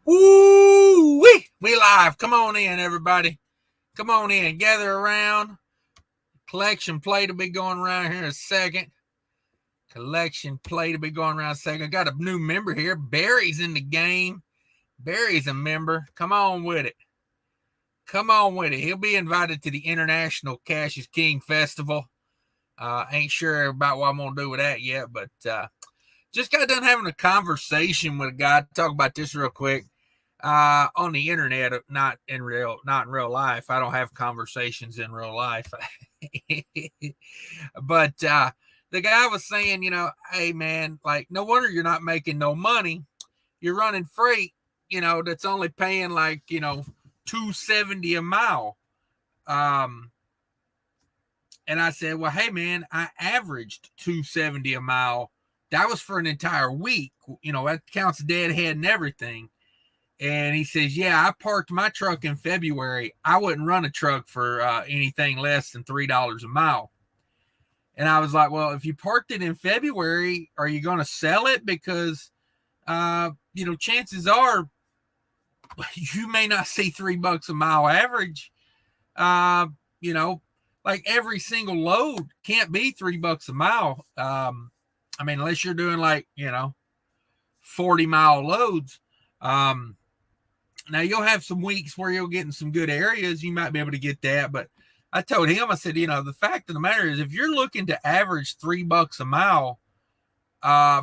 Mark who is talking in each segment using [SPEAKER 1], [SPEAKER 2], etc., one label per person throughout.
[SPEAKER 1] Woo-wee! We live. Come on in, everybody. Come on in. Gather around. Collection play to be going around here in a second. Collection play to be going around in a second. I got a new member here. Barry's in the game. Barry's a member. Come on with it. Come on with it. He'll be invited to the International Cash is King Festival. Ain't sure about what I'm going to do with that yet, but just got done having a conversation with a guy. Talk about this real quick. On the internet, not in real life. I don't have conversations in real life. But the guy was saying, hey man, like, no wonder you're not making no money. You're running freight, that's only paying like, $270 a mile. And I said, well, hey man, I averaged $270 a mile. That was for an entire week. That counts deadhead and everything. And he says, yeah, I parked my truck in February. I wouldn't run a truck for anything less than $3 a mile. And I was like, well, if you parked it in February, are you going to sell it? Because, chances are you may not see $3 a mile average. Like every single load can't be $3 a mile. Unless you're doing like, 40-mile loads. Now you'll have some weeks where you'll get in some good areas. You might be able to get that. But I told him, I said, the fact of the matter is if you're looking to average $3 a mile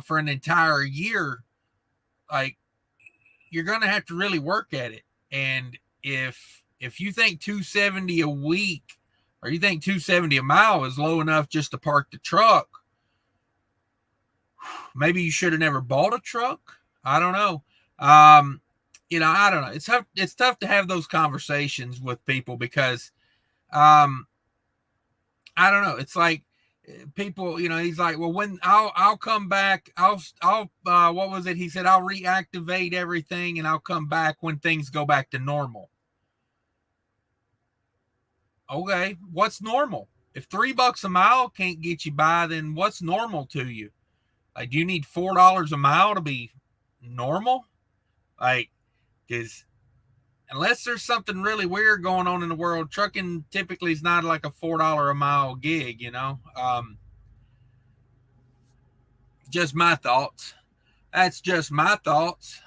[SPEAKER 1] for an entire year, like you're going to have to really work at it. And if you think 270 a week or you think 270 a mile is low enough just to park the truck, maybe you should have never bought a truck. I don't know. I don't know. It's tough to have those conversations with people because, I don't know. It's like people, he's like, well, when I'll come back, I'll what was it? He said, I'll reactivate everything and I'll come back when things go back to normal. Okay. What's normal? If $3 a mile can't get you by, then what's normal to you? Like, do you need $4 a mile to be normal? Like, because unless there's something really weird going on in the world, trucking typically is not like a $4 a mile gig, just my thoughts. That's just my thoughts.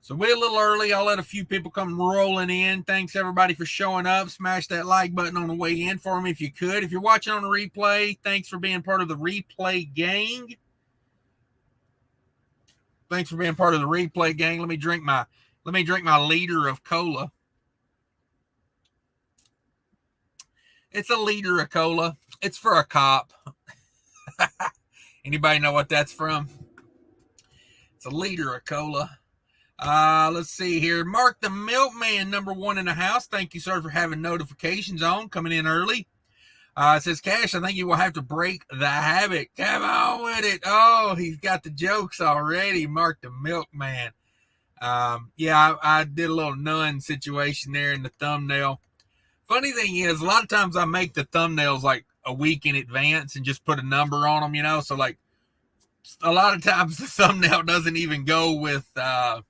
[SPEAKER 1] So we're a little early. I'll let a few people come rolling in. Thanks everybody for showing up. Smash that like button on the way in for me if you could. If you're watching on the replay, thanks for being part of the replay gang. Thanks for being part of the replay gang. Let me drink my liter of cola. It's a liter of cola. It's for a cop. Anybody know what that's from? It's a liter of cola. Let's see here. Mark the Milkman, number 1 in the house. Thank you, sir, for having notifications on, coming in early. It says, Cash, I think you will have to break the habit. Come on with it. Oh, he's got the jokes already. Mark the Milkman. I did a little nun situation there in the thumbnail. Funny thing is, a lot of times I make the thumbnails like a week in advance and just put a number on them, So like a lot of times the thumbnail doesn't even go with, like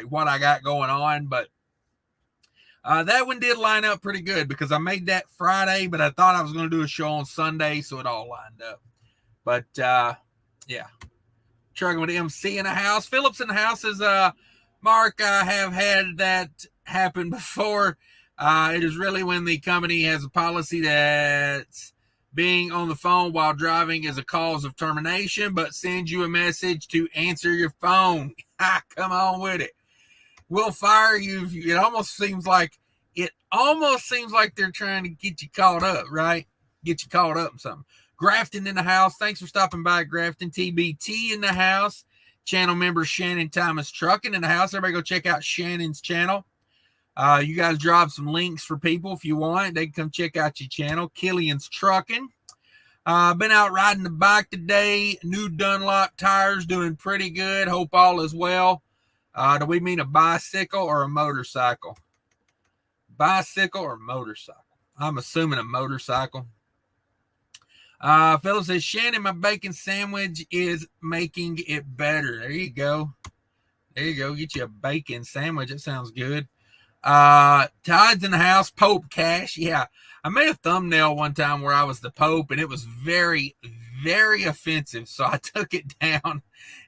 [SPEAKER 1] what I got going on. But that one did line up pretty good because I made that Friday, but I thought I was going to do a show on Sunday, so it all lined up. But yeah. Trucking with MC in the house. Phillips in the house is Mark. I have had that happen before. It is really when the company has a policy that's being on the phone while driving is a cause of termination, but sends you a message to answer your phone. Come on with it. We'll fire you. It almost seems like they're trying to get you caught up, right? Get you caught up in something. Grafton in the house. Thanks for stopping by, Grafton. TBT in the house. Channel member Shannon Thomas Trucking in the house. Everybody go check out Shannon's channel. You guys drop some links for people if you want. They can come check out your channel. Killian's Trucking. Been out riding the bike today. New Dunlop tires, doing pretty good. Hope all is well. Do we mean a bicycle or a motorcycle? Bicycle or motorcycle? I'm assuming a motorcycle. Philip says, Shannon, my bacon sandwich is making it better. There you go. There you go. Get you a bacon sandwich. That sounds good. Todd's in the house. Pope Cash. Yeah. I made a thumbnail one time where I was the Pope, and it was very, very offensive. So I took it down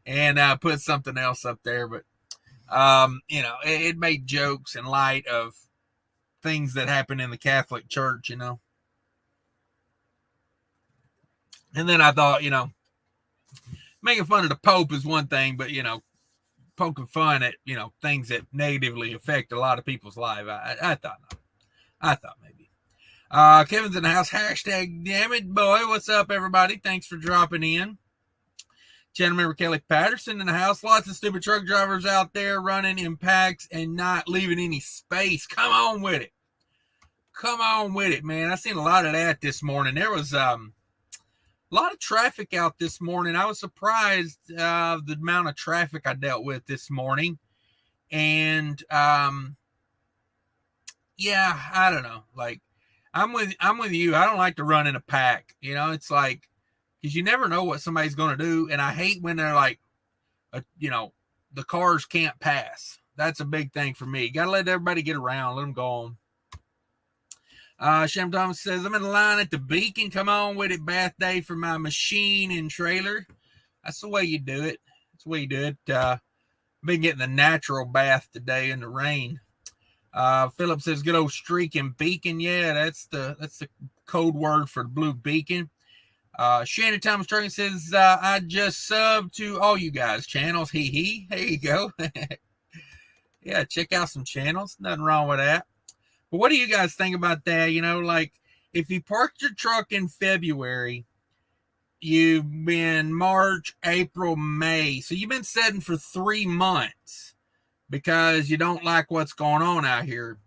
[SPEAKER 1] and put something else up there. But, you know, it made jokes in light of things that happen in the Catholic Church, you know. And then I thought, you know, making fun of the Pope is one thing, but, you know, poking fun at, you know, things that negatively affect a lot of people's lives. I thought not. I thought maybe. Kevin's in the house. Hashtag dammitboy. What's up, everybody? Thanks for dropping in. Channel member Kelly Patterson in the house. Lots of stupid truck drivers out there running in packs and not leaving any space. Come on with it. Come on with it, man. I seen a lot of that this morning. There was a lot of traffic out this morning. I was surprised the amount of traffic I dealt with this morning. And yeah, I don't know. Like, I'm with you. I don't like to run in a pack. You know, it's like, because you never know what somebody's going to do. And I hate when they're like, you know, the cars can't pass. That's a big thing for me. Got to let everybody get around. Let them go on. Shem Thomas says, I'm in line at the Beacon. Come on with it. Bath day for my machine and trailer. That's the way you do it. That's the way you do it. Been getting the natural bath today in the rain. Philip says, good old streaking Beacon. Yeah, that's the code word for the blue Beacon. Shannon Thomas Trucking says, I just subbed to all you guys' channels. Hee. There you go. Yeah, check out some channels. Nothing wrong with that. But what do you guys think about that? You know, like, if you parked your truck in February, you've been March, April, May. So you've been sitting for 3 months because you don't like what's going on out here.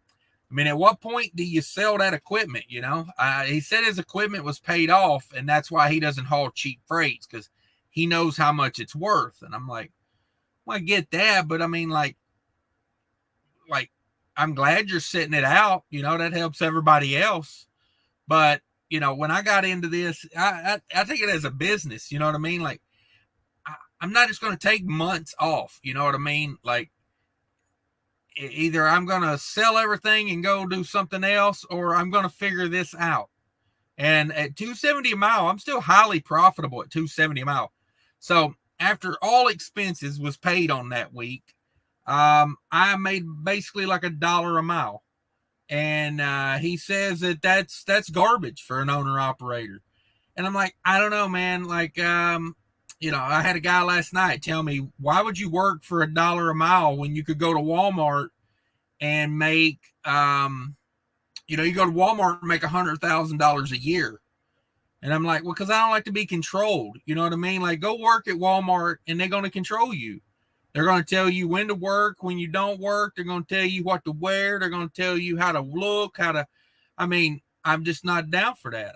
[SPEAKER 1] I mean, at what point do you sell that equipment? You know, he said his equipment was paid off, and that's why he doesn't haul cheap freights, because he knows how much it's worth. And I'm like, well, I get that, but I mean, like, I'm glad you're sitting it out. You know, that helps everybody else. But, you know, when I got into this, I take it as a business. You know what I mean? Like, I'm not just going to take months off. You know what I mean? Like, either I'm going to sell everything and go do something else, or I'm going to figure this out. And at $270 a mile, I'm still highly profitable at $270 a mile. So after all expenses was paid on that week, I made basically like $1 a mile. And he says that that's garbage for an owner operator. And I'm like, I don't know, man. Like, you know, I had a guy last night tell me, why would you work for $1 a mile when you could go to Walmart and make, you know, you go to Walmart and make $100,000 a year. And I'm like, well, because I don't like to be controlled. You know what I mean? Like, go work at Walmart and they're going to control you. They're going to tell you when to work, when you don't work. They're going to tell you what to wear. They're going to tell you how to look, I mean, I'm just not down for that.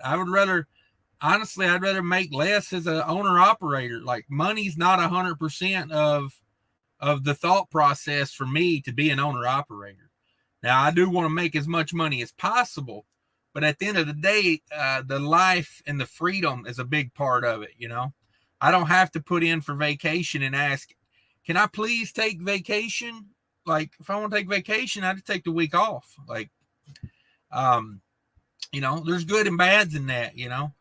[SPEAKER 1] Honestly, I'd rather make less as an owner operator. Like, money's not 100% of the thought process for me to be an owner operator. Now, I do want to make as much money as possible, but at the end of the day, the life and the freedom is a big part of it. You know, I don't have to put in for vacation and ask, can I please take vacation? Like, if I want to take vacation, I just take the week off. Like, you know, there's good and bads in that. You know,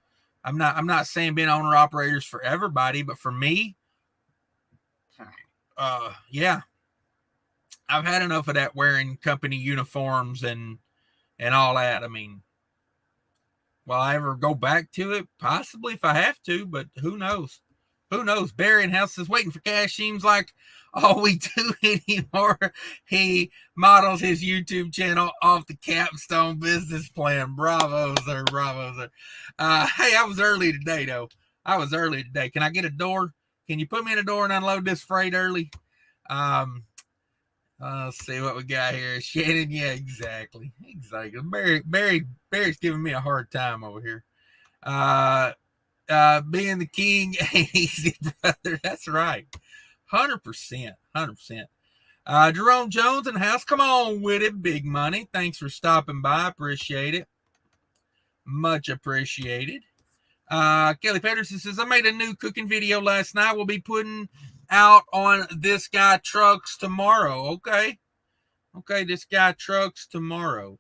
[SPEAKER 1] I'm not saying being owner operators for everybody, but for me, yeah, I've had enough of that, wearing company uniforms and all that. I mean, will I ever go back to it? Possibly, if I have to, but who knows? Who knows? Barry in house is waiting for cash. Seems like all we do anymore. He models his YouTube channel off the Capstone business plan. Bravo, sir. Bravo, sir. Hey, I was early today, though. I was early today. Can I get a door? Can you put me in a door and unload this freight early? Let's see what we got here. Shannon, yeah, exactly. Barry's giving me a hard time over here. Being the king ain't easy, brother. That's right. 100%. 100%. Jerome Jones in the house. Come on with it. Big money. Thanks for stopping by. Appreciate it. Much appreciated. Kelly Pedersen says, I made a new cooking video last night. We'll be putting out on This Guy Trucks tomorrow. Okay. This Guy Trucks tomorrow.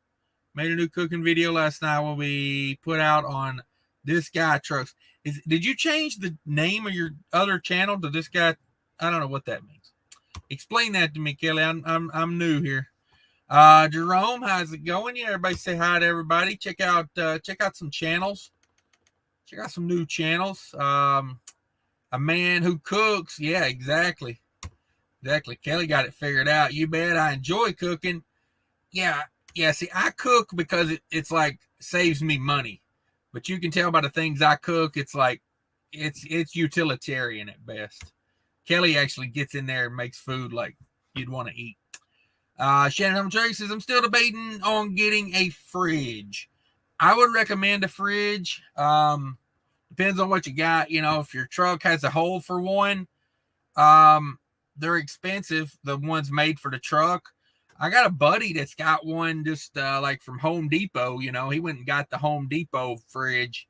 [SPEAKER 1] Made a new cooking video last night. Will be put out on This Guy Trucks. Did you change the name of your other channel to This Guy? I don't know what that means. Explain that to me, Kelly. I'm new here. Jerome, how's it going? Yeah, everybody say hi to everybody. Check out some channels. Check out some new channels. A man who cooks. Yeah, exactly. Kelly got it figured out. You bet. I enjoy cooking. Yeah. See, I cook because it's like saves me money. But you can tell by the things I cook, it's like it's utilitarian at best. Kelly actually gets in there and makes food like you'd want to eat. Shannon Trey says, I'm still debating on getting a fridge. I would recommend a fridge. Depends on what you got. You know, if your truck has a hole for one, they're expensive, the ones made for the truck. I got a buddy that's got one just like from Home Depot. You know, he went and got the Home Depot fridge.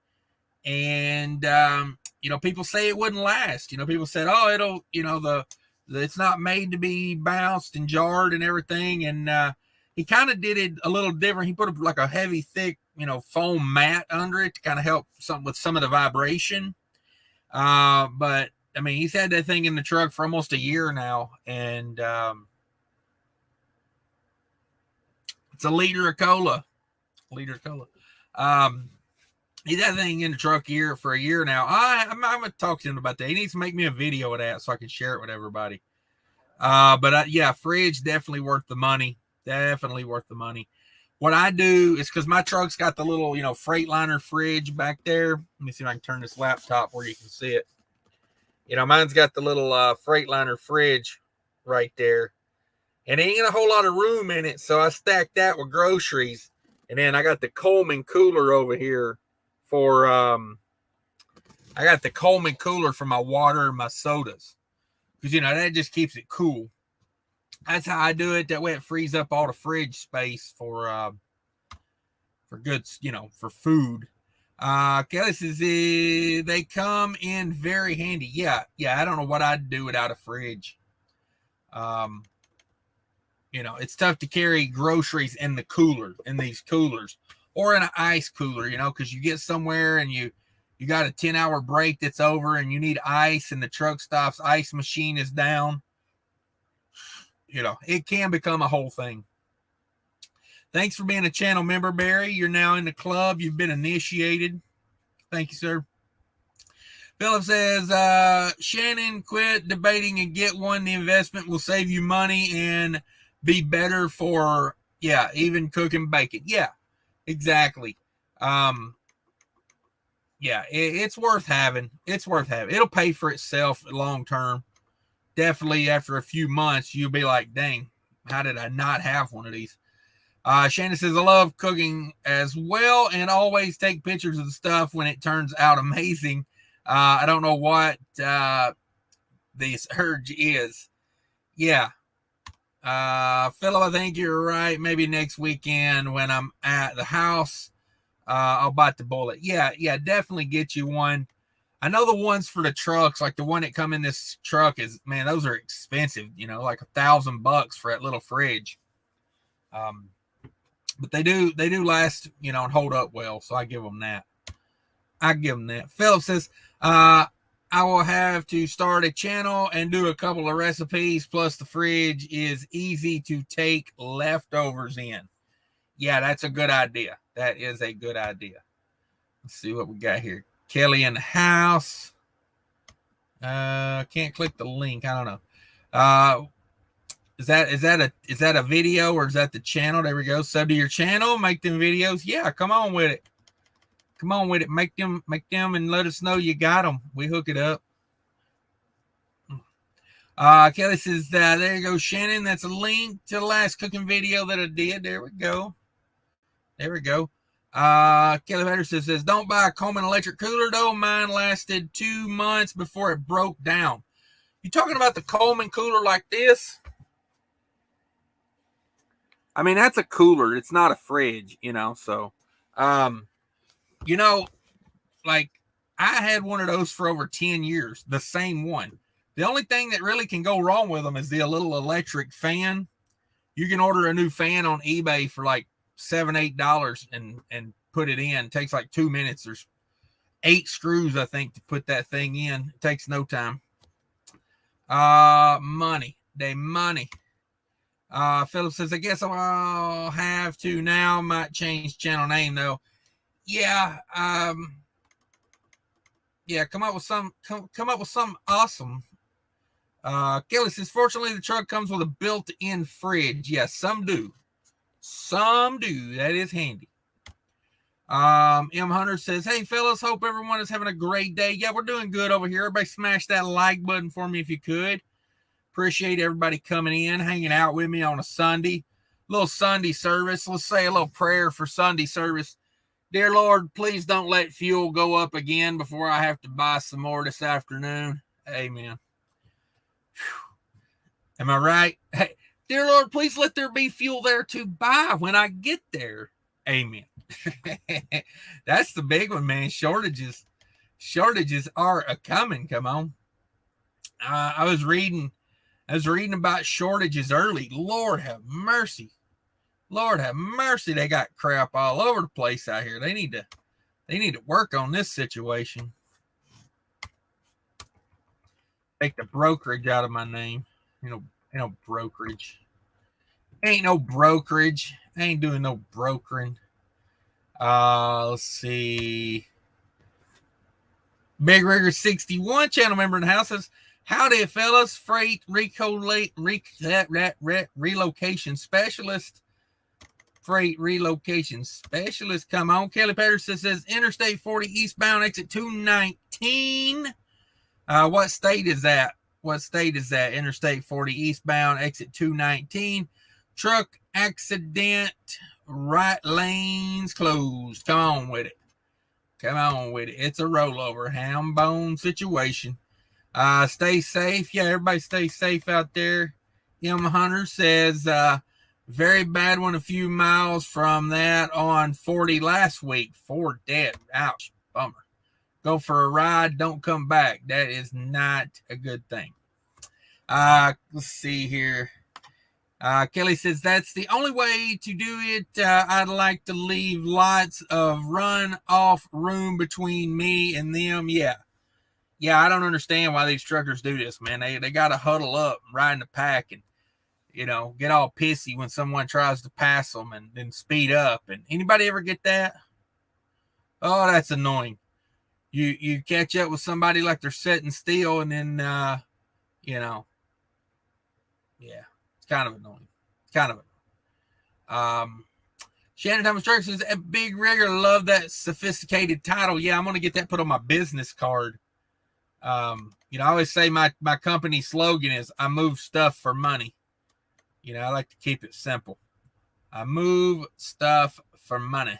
[SPEAKER 1] And, you know, people say it wouldn't last. You know, people said, oh, it'll, you know, it's not made to be bounced and jarred and everything. And he kind of did it a little different. He put like a heavy, thick, you know, foam mat under it to kind of help with some of the vibration. But, I mean, he's had that thing in the truck for almost a year now. And, it's a liter of cola. He's had that thing in the truck for a year now. I'm going to talk to him about that. He needs to make me a video of that so I can share it with everybody. But yeah, fridge, definitely worth the money. Definitely worth the money. What I do is, because my truck's got the little, you know, Freightliner fridge back there. Let me see if I can turn this laptop where you can see it. You know, mine's got the little Freightliner fridge right there. And ain't a whole lot of room in it, so I stacked that with groceries. And then I got the Coleman cooler over here for my water and my sodas. Because, you know, that just keeps it cool. That's how I do it. That way it frees up all the fridge space for goods, you know, for food. Kelly says they come in very handy. Yeah, I don't know what I'd do without a fridge. You know, it's tough to carry groceries in these coolers, or in an ice cooler, you know, because you get somewhere and you got a 10-hour break that's over and you need ice and the truck stop's ice machine is down. You know, it can become a whole thing. Thanks for being a channel member, Barry. You're now in the club. You've been initiated. Thank you, sir. Philip says, Shannon, quit debating and get one. The investment will save you money and be better for, even cooking bacon. Yeah, exactly. It's worth having. It'll pay for itself long term. Definitely after a few months, you'll be like, dang, how did I not have one of these? Shannon says, I love cooking as well and always take pictures of the stuff when it turns out amazing. I don't know what this urge is. Yeah. Philip, I think you're right. Maybe next weekend when I'm at the house, I'll bite the bullet. Yeah, definitely get you one. I know the ones for the trucks, like the one that come in this truck is, man, those are expensive, you know, like $1,000 for that little fridge. But they do last, you know, and hold up well. So I give them that. Philip says, I will have to start a channel and do a couple of recipes. Plus the fridge is easy to take leftovers in. Yeah, that's a good idea. That is a good idea. Let's see what we got here. Kelly in the house. Can't click the link. I don't know. Is that a video or is that the channel? There we go. Sub to your channel. Make them videos. Yeah, come on with it. Make them and let us know you got them. We hook it up. Kelly says, there you go, Shannon. That's a link to the last cooking video that I did. There we go. Kelly Patterson says, don't buy a Coleman electric cooler though. Mine lasted 2 months before it broke down. You talking about the Coleman cooler like this? I mean, that's a cooler. It's not a fridge, you know, so, you know, like I had one of those for over 10 years, the same one. The only thing that really can go wrong with them is the little electric fan. You can order a new fan on eBay for like $7, $8 and put it in. It takes like 2 minutes. There's 8 screws, I think, to put that thing in. It takes no time. Money. Philip says, I guess I'll have to now. Might change channel name though. Yeah. Come up with some awesome. Kelly says, fortunately, the truck comes with a built-in fridge. Yes, some do. That is handy. M Hunter says, hey fellas, hope everyone is having a great day. Yeah, we're doing good over here. Everybody smash that like button for me if you could. Appreciate everybody coming in, hanging out with me on a Sunday. Little Sunday service. Let's say a little prayer for Sunday service. Dear Lord, please don't let fuel go up again before I have to buy some more this afternoon. Amen. Whew. Am I right? Hey, dear Lord, please let there be fuel there to buy when I get there. Amen. That's the big one, man. Shortages are a coming. Come on. I was reading about shortages early. Lord have mercy. They got crap all over the place out here. They need to work on this situation. Take the brokerage out of my name. No brokerage. Ain't no brokerage. I ain't doing no brokering. Let's see. Big Rigger 61, channel member in the house, says, howdy, fellas. Freight relocation specialist. Freight relocation specialist. Come on. Kelly Patterson says, Interstate 40 eastbound, exit 219. What state is that? Interstate 40 eastbound, exit 219. Truck accident. Right lanes closed. Come on with it. It's a rollover. Ham bone situation. Stay safe. Yeah, everybody stay safe out there. M Hunter says, very bad one a few miles from that on 40 last week. 4 dead. Ouch. Bummer. Go for a ride. Don't come back. That is not a good thing. Let's see here. Kelly says, that's the only way to do it. I'd like to leave lots of run-off room between me and them. Yeah, I don't understand why these truckers do this, man. They got to huddle up and ride in the pack and, get all pissy when someone tries to pass them and then speed up. And anybody ever get that? Oh, that's annoying. You catch up with somebody like they're sitting still and then, yeah. Kind of annoying. Shannon Thomas Drake says, Big Rigger, love that sophisticated title. Yeah, I'm going to get that put on my business card. I always say my company slogan is, I move stuff for money. I like to keep it simple. I move stuff for money.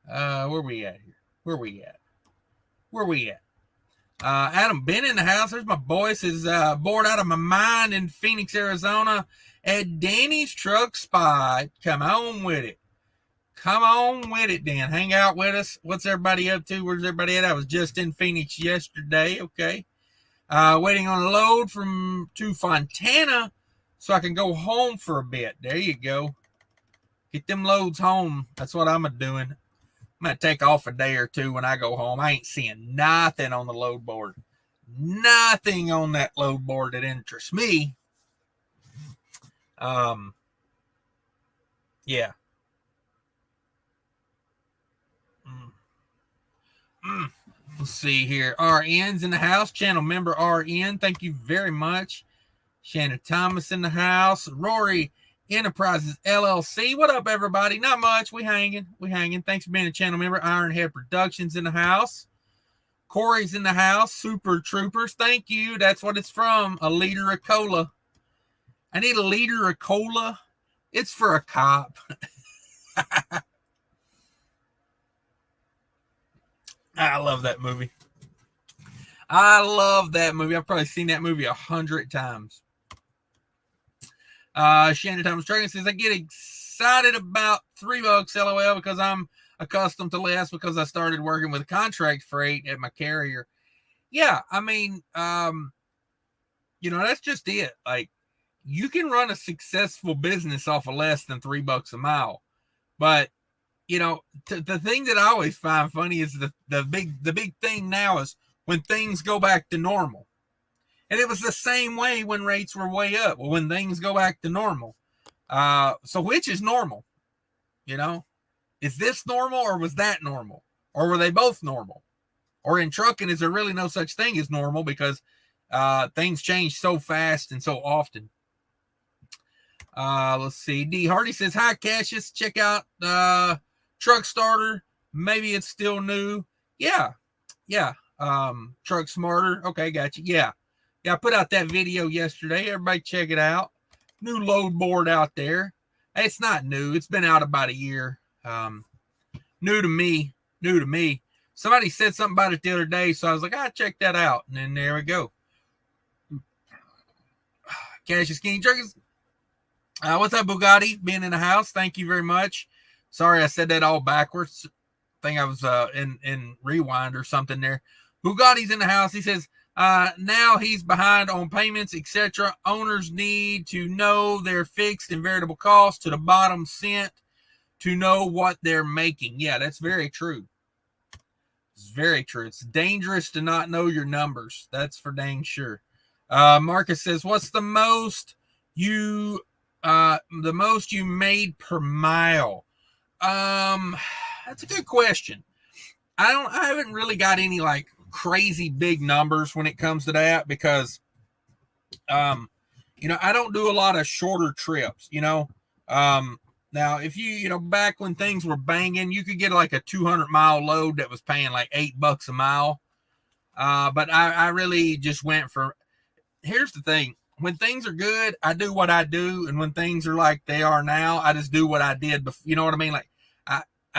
[SPEAKER 1] Where we at here? Where we at? Adam been in the house. There's my boy. Says, bored out of my mind in Phoenix, Arizona at Danny's Truck Spot. Come on with it, Dan. Hang out with us. What's everybody up to? Where's everybody at? I was just in Phoenix yesterday. Okay. Waiting on a load to Fontana so I can go home for a bit. There you go. Get them loads home. That's what I'm doing. I'm going to take off a day or two when I go home. I ain't seeing nothing on the load board. Nothing on that load board that interests me. Yeah. Let's see here. RN's in the house. Channel member RN. Thank you very much. Shannon Thomas in the house. Rory Enterprises LLC. What up, everybody? Not much. We hanging. Thanks for being a channel member. Ironhead Productions in the house. Corey's in the house. Super Troopers. Thank you. That's what it's from. A liter of cola. I need a liter of cola. It's for a cop. I love that movie. I've probably seen that movie 100 times. Shannon Thomas Dragon says, I get excited about $3 LOL because I'm accustomed to less because I started working with contract freight at my carrier. Yeah, I mean, that's just it. Like, you can run a successful business off of less than $3 a mile. But, the thing that I always find funny is the big thing now is when things go back to normal. And it was the same way when rates were way up. Well, when things go back to normal. So which is normal? Is this normal or was that normal? Or were they both normal? Or in trucking, is there really no such thing as normal because things change so fast and so often? Let's see. D. Hardy says, hi, Cassius. Check out TruckStarter. Maybe it's still new. Yeah. TruckSmarter. Okay, got you. Yeah, I put out that video yesterday. Everybody check it out. New load board out there. It's not new. It's been out about a year. New to me. Somebody said something about it the other day, so I was like, check that out. And then there we go. CashisKingtrucking. What's up, Bugatti? Being in the house. Thank you very much. Sorry, I said that all backwards. I think I was in rewind or something there. Bugatti's in the house. He says, now he's behind on payments, etc. Owners need to know their fixed and variable costs to the bottom cent to know what they're making. Yeah, that's very true. It's very true. It's dangerous to not know your numbers. That's for dang sure. Marcus says, what's the most you made per mile? That's a good question. I haven't really got any like crazy big numbers when it comes to that because I don't do a lot of shorter trips. Now if you back when things were banging, you could get like a 200-mile load that was paying like $8 a mile. But I really just went for, here's the thing. When things are good, I do what I do. And when things are like they are now, I just do what I did before. You know what I mean? Like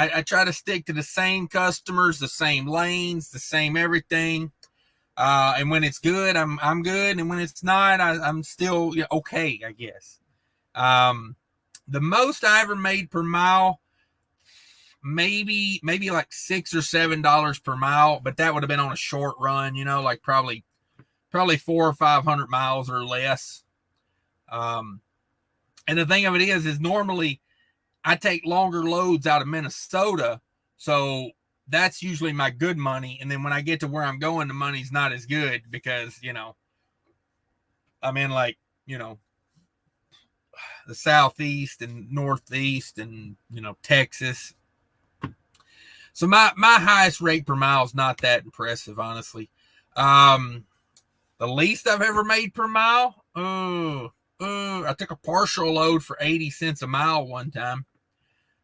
[SPEAKER 1] I try to stick to the same customers, the same lanes, the same everything. And when it's good, I'm good. And when it's not, I'm still okay, I guess. The most I ever made per mile, maybe like $6 or $7 per mile, but that would have been on a short run, like probably 400 or 500 miles or less. And the thing of it is normally I take longer loads out of Minnesota. So that's usually my good money. And then when I get to where I'm going, the money's not as good because, I'm in like, the Southeast and Northeast and, Texas. So my highest rate per mile is not that impressive, honestly. The least I've ever made per mile, I took a partial load for 80 cents a mile one time.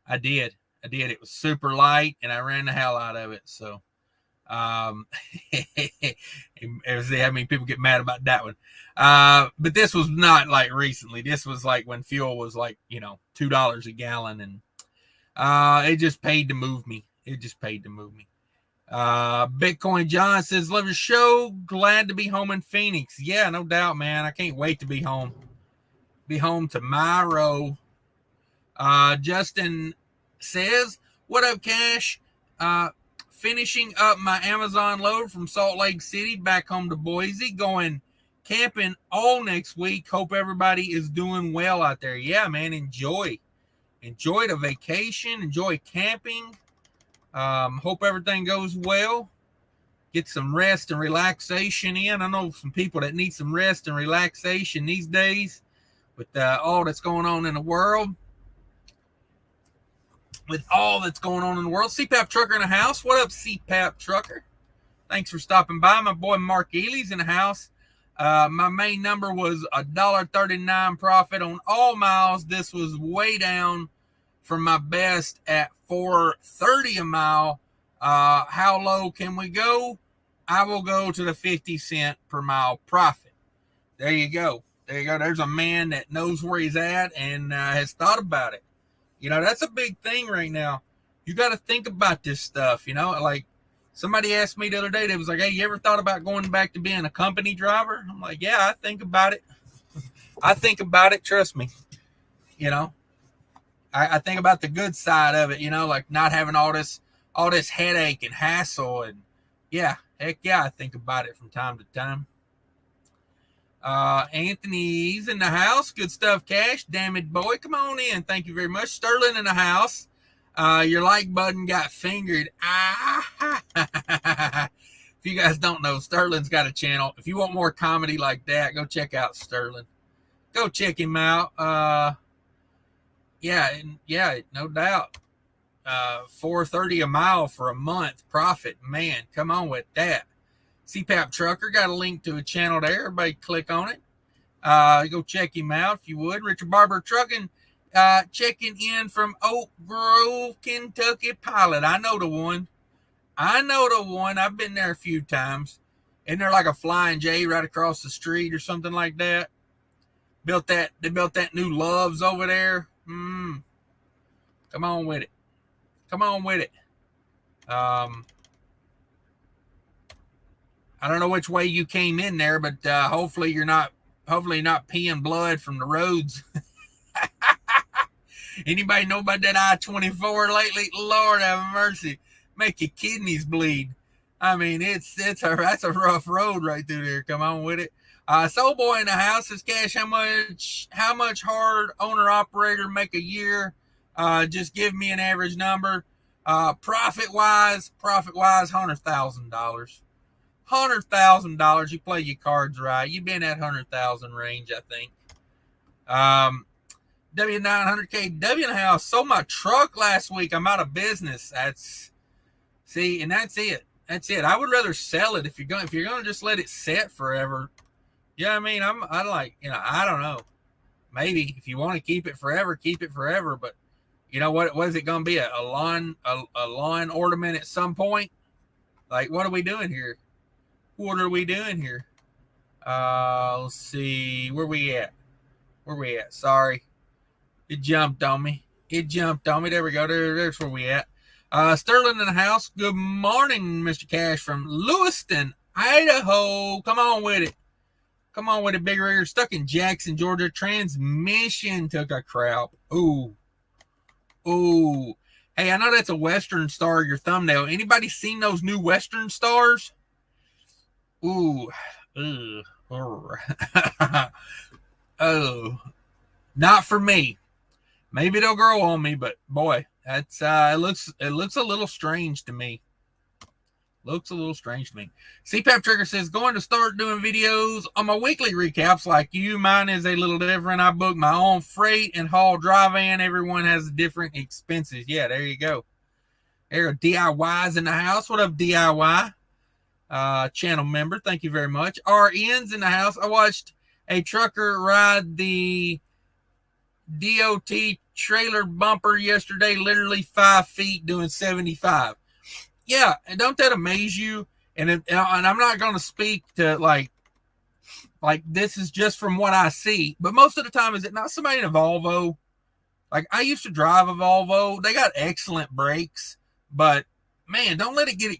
[SPEAKER 1] I did. It was super light, and I ran the hell out of it. So, see how many people get mad about that one. But this was not like recently. This was like when fuel was like, $2 a gallon, and it just paid to move me. Bitcoin John says, love your show. Glad to be home in Phoenix. Yeah, no doubt, man. I can't wait to be home. Be home tomorrow. Justin says, what up, Cash? Finishing up my Amazon load from Salt Lake City back home to Boise. Going camping all next week. Hope everybody is doing well out there. Yeah, man. Enjoy the vacation. Enjoy camping. Hope everything goes well. Get some rest and relaxation in. I know some people that need some rest and relaxation these days with all that's going on in the world. CPAP Trucker in the house. What up, CPAP Trucker? Thanks for stopping by. My boy Mark Ely's in the house. My main number was $1.39 profit on all miles. This was way down from my best at $4.30 a mile. How low can we go? I will go to the 50 cent per mile profit. There you go. There's a man that knows where he's at and has thought about it. That's a big thing right now. You got to think about this stuff. Like somebody asked me the other day, they was like, hey, you ever thought about going back to being a company driver? I'm like, yeah, I think about it. Trust me. I think about the good side of it, you know, like not having all this headache and hassle. And yeah, heck yeah, I think about it from time to time. Anthony's in the house. Good stuff, Cash. Dammitboy, come on in. Thank you very much. Sterling in the house. Your like button got fingered. If you guys don't know, Sterling's got a channel. If you want more comedy like that, go check out Sterling. Go check him out. Yeah, no doubt. $4.30 a mile for a month profit. Man, come on with that. CPAP Trucker got a link to a channel there. Everybody click on it. Go check him out if you would. Richard Barber Trucking, checking in from Oak Grove, Kentucky. Pilot. I know the one. I've been there a few times. Isn't there like a Flying J right across the street or something like that? They built that new Loves over there. Come on with it. I don't know which way you came in there, but hopefully not peeing blood from the roads. Anybody know about that I-24 lately? Lord have mercy, make your kidneys bleed. I mean, that's a rough road right through there. Come on with it. Soul Boy in the house says, Cash, how much hard owner operator make a year? Just give me an average number. Profit wise, $100,000. $100,000. You play your cards right. You've been at 100,000 range, I think. W900K in the house. Sold my truck last week. I'm out of business. That's it. I would rather sell it if you're going to just let it sit forever. Yeah, I mean, I don't know. Maybe if you want to keep it forever, keep it forever. But you know what is it going to be? A lawn ornament at some point? Like, what are we doing here? Let's see. Where we at? Sorry. It jumped on me. There we go. There's where we at. Sterling in the house. Good morning, Mr. Cash from Lewiston, Idaho. Come on with it. Big rigger. Stuck in Jackson, Georgia. Transmission took a crap. Ooh. Hey, I know that's a Western Star, your thumbnail. Anybody seen those new Western Stars? Ooh. Oh. Not for me. Maybe they'll grow on me, but boy, that's it looks a little strange to me. CPAP Trigger says, going to start doing videos on my weekly recaps like you. Mine is a little different. I book my own freight and haul dry van. Everyone has different expenses. Yeah, there you go. There are DIYs in the house. What up, DIY? Channel member, thank you very much. RN's in the house. I watched a trucker ride the DOT trailer bumper yesterday, literally 5 feet doing 75. Yeah, and don't that amaze you? And I'm not going to speak to like this is just from what I see, but most of the time, is it not somebody in a Volvo? Like, I used to drive a Volvo. They got excellent brakes, but man, don't let it get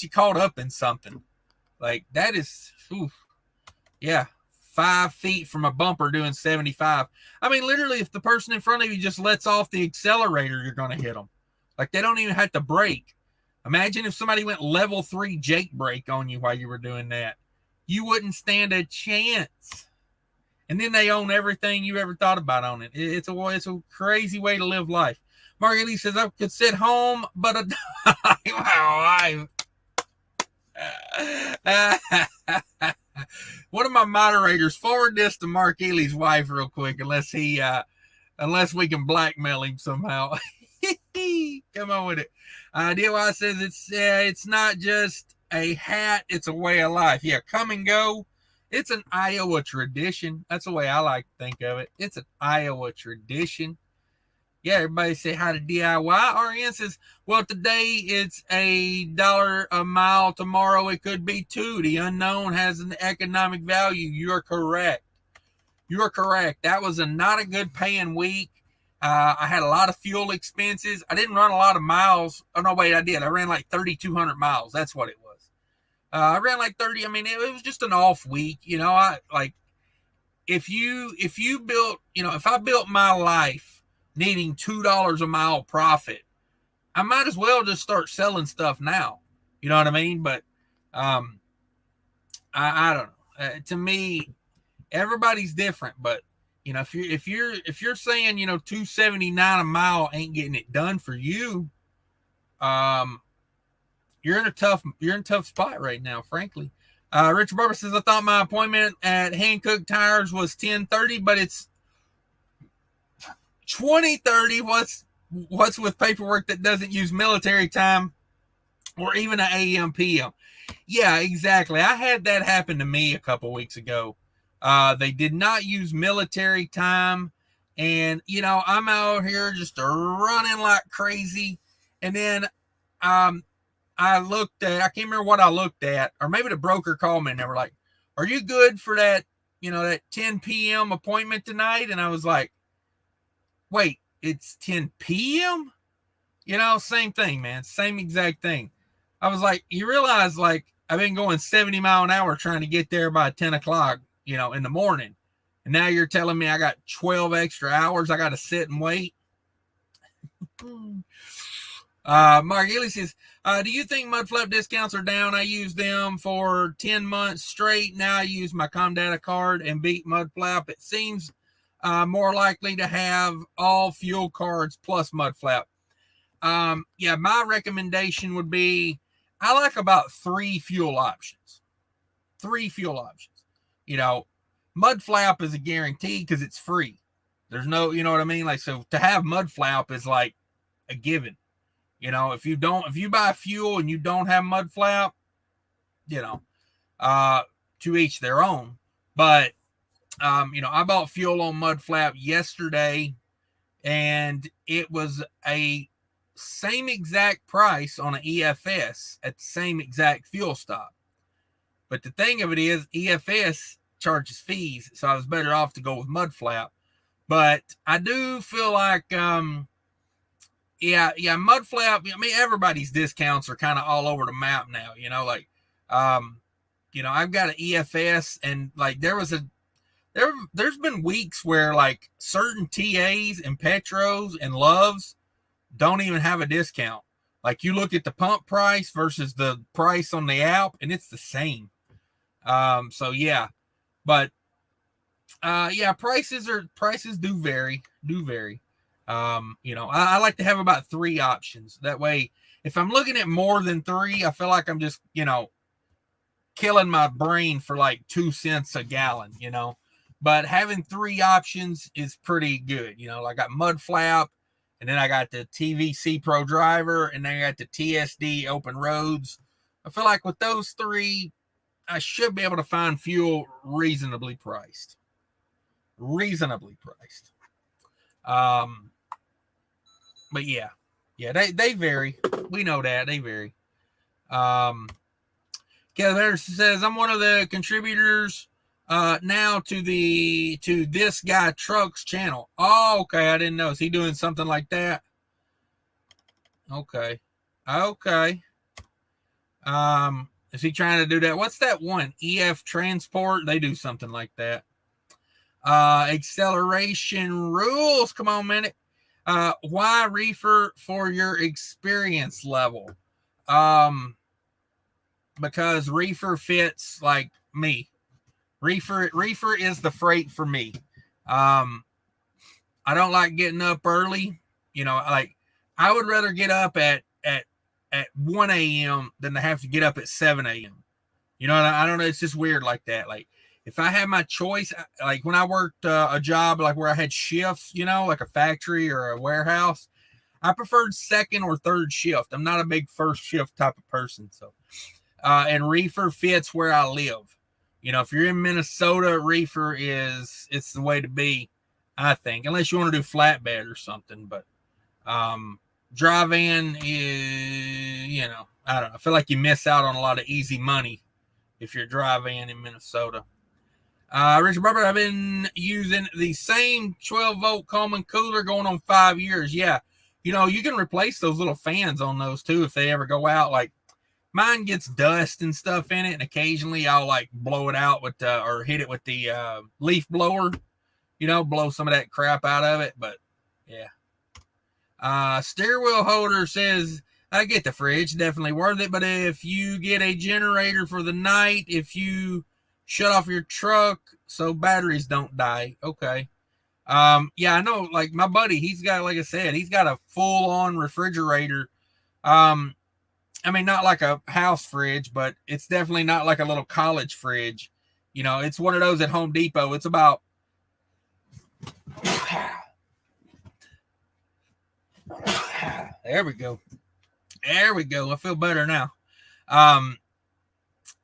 [SPEAKER 1] you caught up in something. Like, that is, yeah, 5 feet from a bumper doing 75. I mean, literally, if the person in front of you just lets off the accelerator, you're going to hit them. Like, they don't even have to brake. Imagine if somebody went level 3 Jake brake on you while you were doing that. You wouldn't stand a chance. And then they own everything you ever thought about on it. It's a crazy way to live life. Marguerite says, I could sit home, but my wife. One of my moderators, forward this to Mark Ely's wife real quick, unless we can blackmail him somehow. Come on with it. DIY says it's not just a hat, it's a way of life. Yeah, come and go. It's an Iowa tradition. That's the way I like to think of it. It's an Iowa tradition. Yeah, everybody say hi to DIY. RN says, well, today it's $1 a mile. Tomorrow it could be $2. The unknown has an economic value. You're correct. That was not a good paying week. I had a lot of fuel expenses. I didn't run a lot of miles. Oh, no, wait, I did. I ran like 3,200 miles. That's what it was. I ran like 30. I mean, it was just an off week. You know, if I built my life needing $2 a mile profit, I might as well just start selling stuff now. You know what I mean? But I don't know. To me, everybody's different. But if you're saying $2.79 a mile ain't getting it done for you, you're in a tough spot right now, frankly. Richard Barber says, I thought my appointment at Hankook Tires was 10:30, but it's 20:30. What's with paperwork that doesn't use military time or even an AM PM? Yeah, exactly. I had that happen to me a couple weeks ago. They did not use military time, and I'm out here just running like crazy, and then I can't remember what I looked at, or maybe the broker called me and they were like, are you good for that 10 p.m. appointment tonight? And I was like, wait, it's 10 p.m.? Same thing, man. Same exact thing. I was like, you realize, like, I've been going 70 mile an hour trying to get there by 10 o'clock, in the morning. And now you're telling me I got 12 extra hours I got to sit and wait? Mark Ely says, do you think Mudflap discounts are down? I used them for 10 months straight. Now I use my comdata card and beat Mudflap. It seems more likely to have all fuel cards plus Mudflap. Yeah, my recommendation would be, I like about 3 fuel options. 3 fuel options. Mudflap is a guarantee because it's free. There's no, you know what I mean? Like, so to have Mudflap is like a given. If you buy fuel and you don't have Mudflap, to each their own. But, I bought fuel on Mudflap yesterday, and it was a same exact price on an EFS at the same exact fuel stop. But the thing of it is, EFS charges fees, so I was better off to go with Mudflap. But I do feel like, Mudflap, I mean, everybody's discounts are kind of all over the map now, I've got an EFS, and like there's been weeks where like certain TAs and Petros and Loves don't even have a discount. Like, you look at the pump price versus the price on the app, and it's the same. So yeah, but prices do vary. I like to have about 3 options. That way, if I'm looking at more than 3, I feel like I'm just, killing my brain for like 2 cents a gallon, But having 3 options is pretty good. I got Mudflap, and then I got the TVC Pro Driver, and then I got the TSD Open Roads. I feel like with those 3, I should be able to find fuel reasonably priced. But yeah, they vary. We know that they vary. Kevin Anderson says, I'm one of the contributors now to this guy Truck's channel. Oh, okay. I didn't know. Is he doing something like that? Okay. Is he trying to do that? What's that one? EF Transport? They do something like that. Acceleration rules. Come on, minute. Why reefer for your experience level? Because reefer fits like me. Reefer is the freight for me. I don't like getting up early. Like, I would rather get up at 1 a.m. than to have to get up at 7 a.m. I don't know. It's just weird like that. Like, if I had my choice, like when I worked a job like where I had shifts, like a factory or a warehouse, I preferred second or third shift. I'm not a big first shift type of person. So, and reefer fits where I live. If you're in Minnesota, reefer it's the way to be, I think, unless you want to do flatbed or something. But dry van is, I don't know. I feel like you miss out on a lot of easy money if you're dry van in Minnesota. Richard Barber, I've been using the same 12-volt Coleman cooler going on 5 years. Yeah. You can replace those little fans on those too if they ever go out. Like, mine gets dust and stuff in it, and occasionally I'll like blow it out with or hit it with the leaf blower, blow some of that crap out of it. But yeah, Steer wheel holder says, I get the fridge, definitely worth it, but if you get a generator for the night, if you shut off your truck so batteries don't die. Okay. Yeah, I know, like my buddy, he's got, like I said, he's got a full-on refrigerator. I mean, not like a house fridge, but it's definitely not like a little college fridge. You know, it's one of those at Home Depot. It's about there we go. There we go. I feel better now.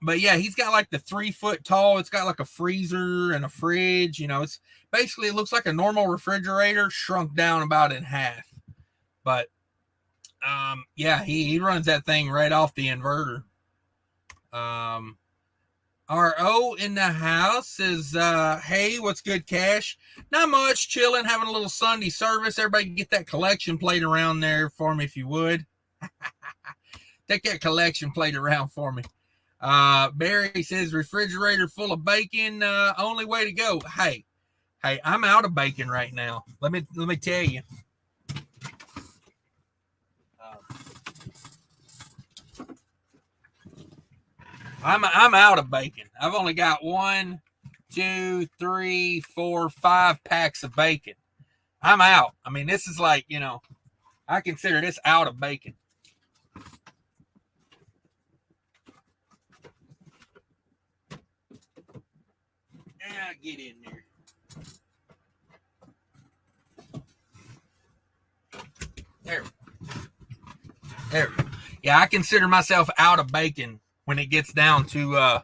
[SPEAKER 1] But yeah, he's got like the 3 foot tall. It's got like a freezer and a fridge. You know, it's basically, it looks like a normal refrigerator shrunk down about in half. But yeah, he runs that thing right off the inverter. RO in the house says, hey, what's good, Cash? Not much, chilling, having a little Sunday service. Everybody get that collection plate around there for me if you would. Take that collection plate around for me. Barry says, refrigerator full of bacon, only way to go. Hey, I'm out of bacon right now. Let me tell you. I'm out of bacon. I've only got 1, 2, 3, 4, 5 packs of bacon. I'm out. I mean, this is like, you know, I consider this out of bacon. Now get in there. There. Yeah, I consider myself out of bacon when it gets down to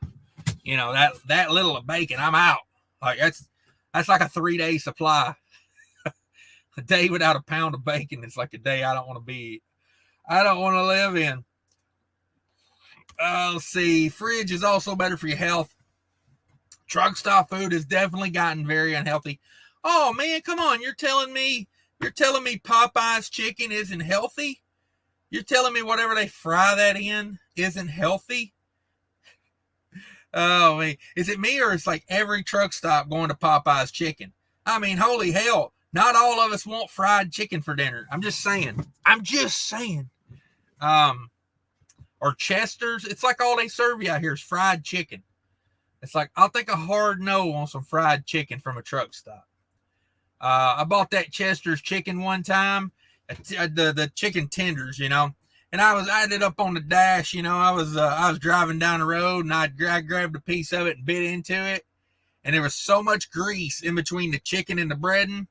[SPEAKER 1] you know, that little of bacon. I'm out. Like that's like a 3-day supply. A day without a pound of bacon is like a day I don't want to live in. Let's see. Fridge is also better for your health. Truck stop food has definitely gotten very unhealthy. Oh man, come on. You're telling me Popeye's chicken isn't healthy? You're telling me whatever they fry that in isn't healthy? Oh, man. Is it me, or it's like every truck stop going to Popeye's chicken? I mean, holy hell. Not all of us want fried chicken for dinner. I'm just saying. Or Chester's. It's like all they serve you out here is fried chicken. It's like, I'll take a hard no on some fried chicken from a truck stop. I bought that Chester's chicken one time, the chicken tenders, you know, and I had it up on the dash, you know. I was driving down the road, and I grabbed a piece of it and bit into it, and there was so much grease in between the chicken and the breading,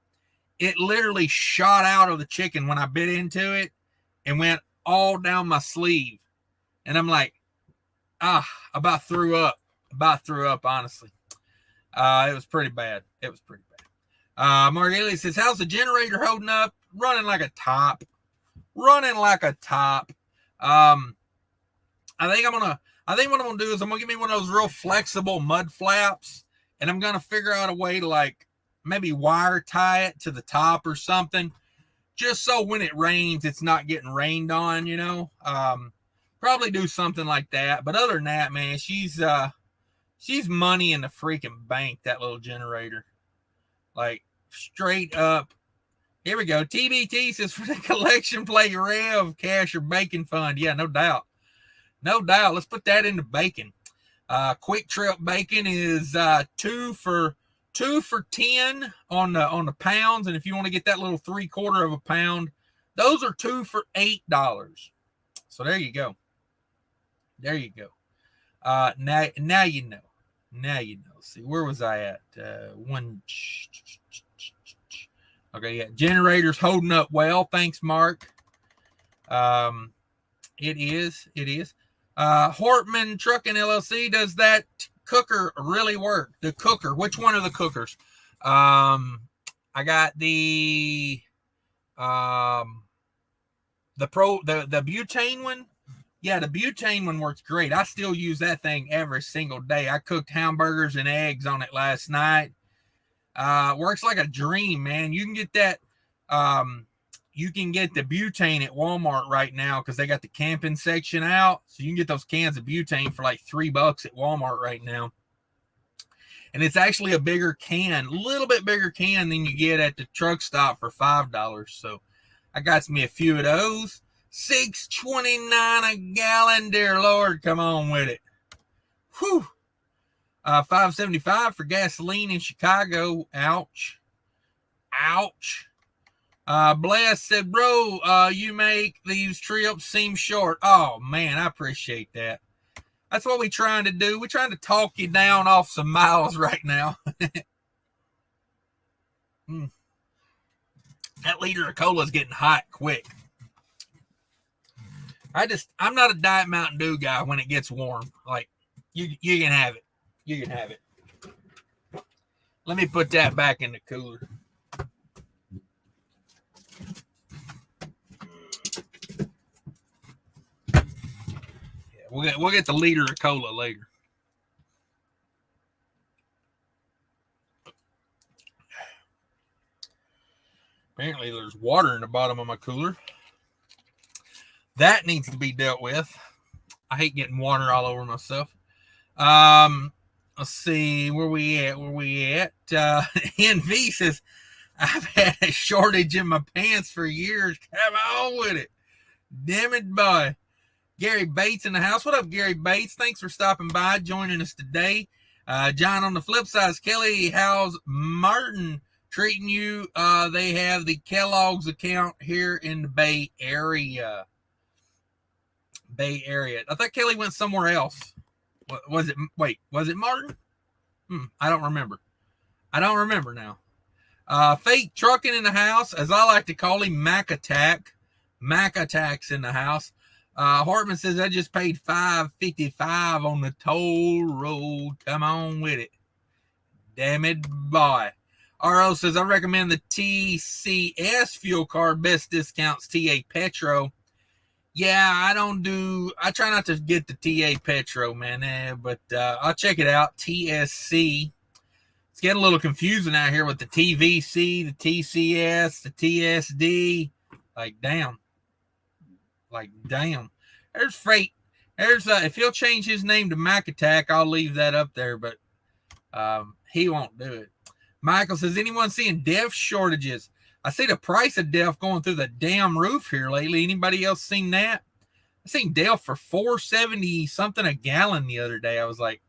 [SPEAKER 1] it literally shot out of the chicken when I bit into it and went all down my sleeve, and I'm like, about threw up, honestly. It was pretty bad. Mark says, how's the generator holding up? Running like a top. I think what I'm gonna do is I'm gonna get me one of those real flexible mud flaps, and I'm gonna figure out a way to like maybe wire tie it to the top or something, just so when it rains, it's not getting rained on, you know. Probably do something like that. But other than that, man, she's money in the freaking bank, that little generator. Like, straight up. Here we go. TBT says, for the collection plate rev, cash or bacon fund. Yeah, no doubt. Let's put that into bacon. Quick Trip bacon is 2 for 10 on the pounds, and if you want to get that little 3/4 of a pound, those are 2 for $8. So there you go. Now you know. See, where was I at? Okay, yeah. Generator's holding up well. Thanks, Mark. It is. Hortman Trucking LLC, does that cooker really work? The cooker. Which one are the cookers? I got the butane one. Yeah, the butane one works great. I still use that thing every single day. I cooked hamburgers and eggs on it last night. Works like a dream, man. You can get that. You can get the butane at Walmart right now because they got the camping section out. So you can get those cans of butane for like $3 at Walmart right now. And it's actually a bigger can, a little bit bigger can than you get at the truck stop for $5. So I got me a few of those. $6.29 a gallon, dear Lord. Come on with it. Whew. $5.75 for gasoline in Chicago. Ouch. Ouch. Bless said, bro, you make these trips seem short. Oh, man, I appreciate that. That's what we're trying to do. We're trying to talk you down off some miles right now. That liter of cola is getting hot quick. I'm not a Diet Mountain Dew guy when it gets warm. Like, you can have it. You can have it. Let me put that back in the cooler. Yeah, we'll get the liter of cola later. Apparently, there's water in the bottom of my cooler. That needs to be dealt with. I hate getting water all over myself. Let's see, where we at? NV says, I've had a shortage in my pants for years. Come on with it. Damn it, boy. Gary Bates in the house. What up, Gary Bates? Thanks for stopping by, joining us today. John, on the flip side, is Kelly, how's Martin treating you? They have the Kellogg's account here in the Bay Area. I thought Kelly went somewhere else. Was it Martin? I don't remember. Now. Fake trucking in the house, as I like to call him, Mac Attack. Mac Attack's in the house. Hartman says, I just paid $5.55 on the toll road. Come on with it. Damn it, boy. RO says, I recommend the TCS fuel card. Best discounts, TA Petro. Yeah, I try not to get the TA Petro, man, but I'll check it out. TSC. It's getting a little confusing out here with the TVC, the TCS, the TSD. Like, damn. There's freight. If he'll change his name to Mac Attack, I'll leave that up there, but he won't do it. Michael says, anyone seeing DEF shortages? I see the price of DEF going through the damn roof here lately. Anybody else seen that? I seen DEF for $4.70 something a gallon the other day. I was like,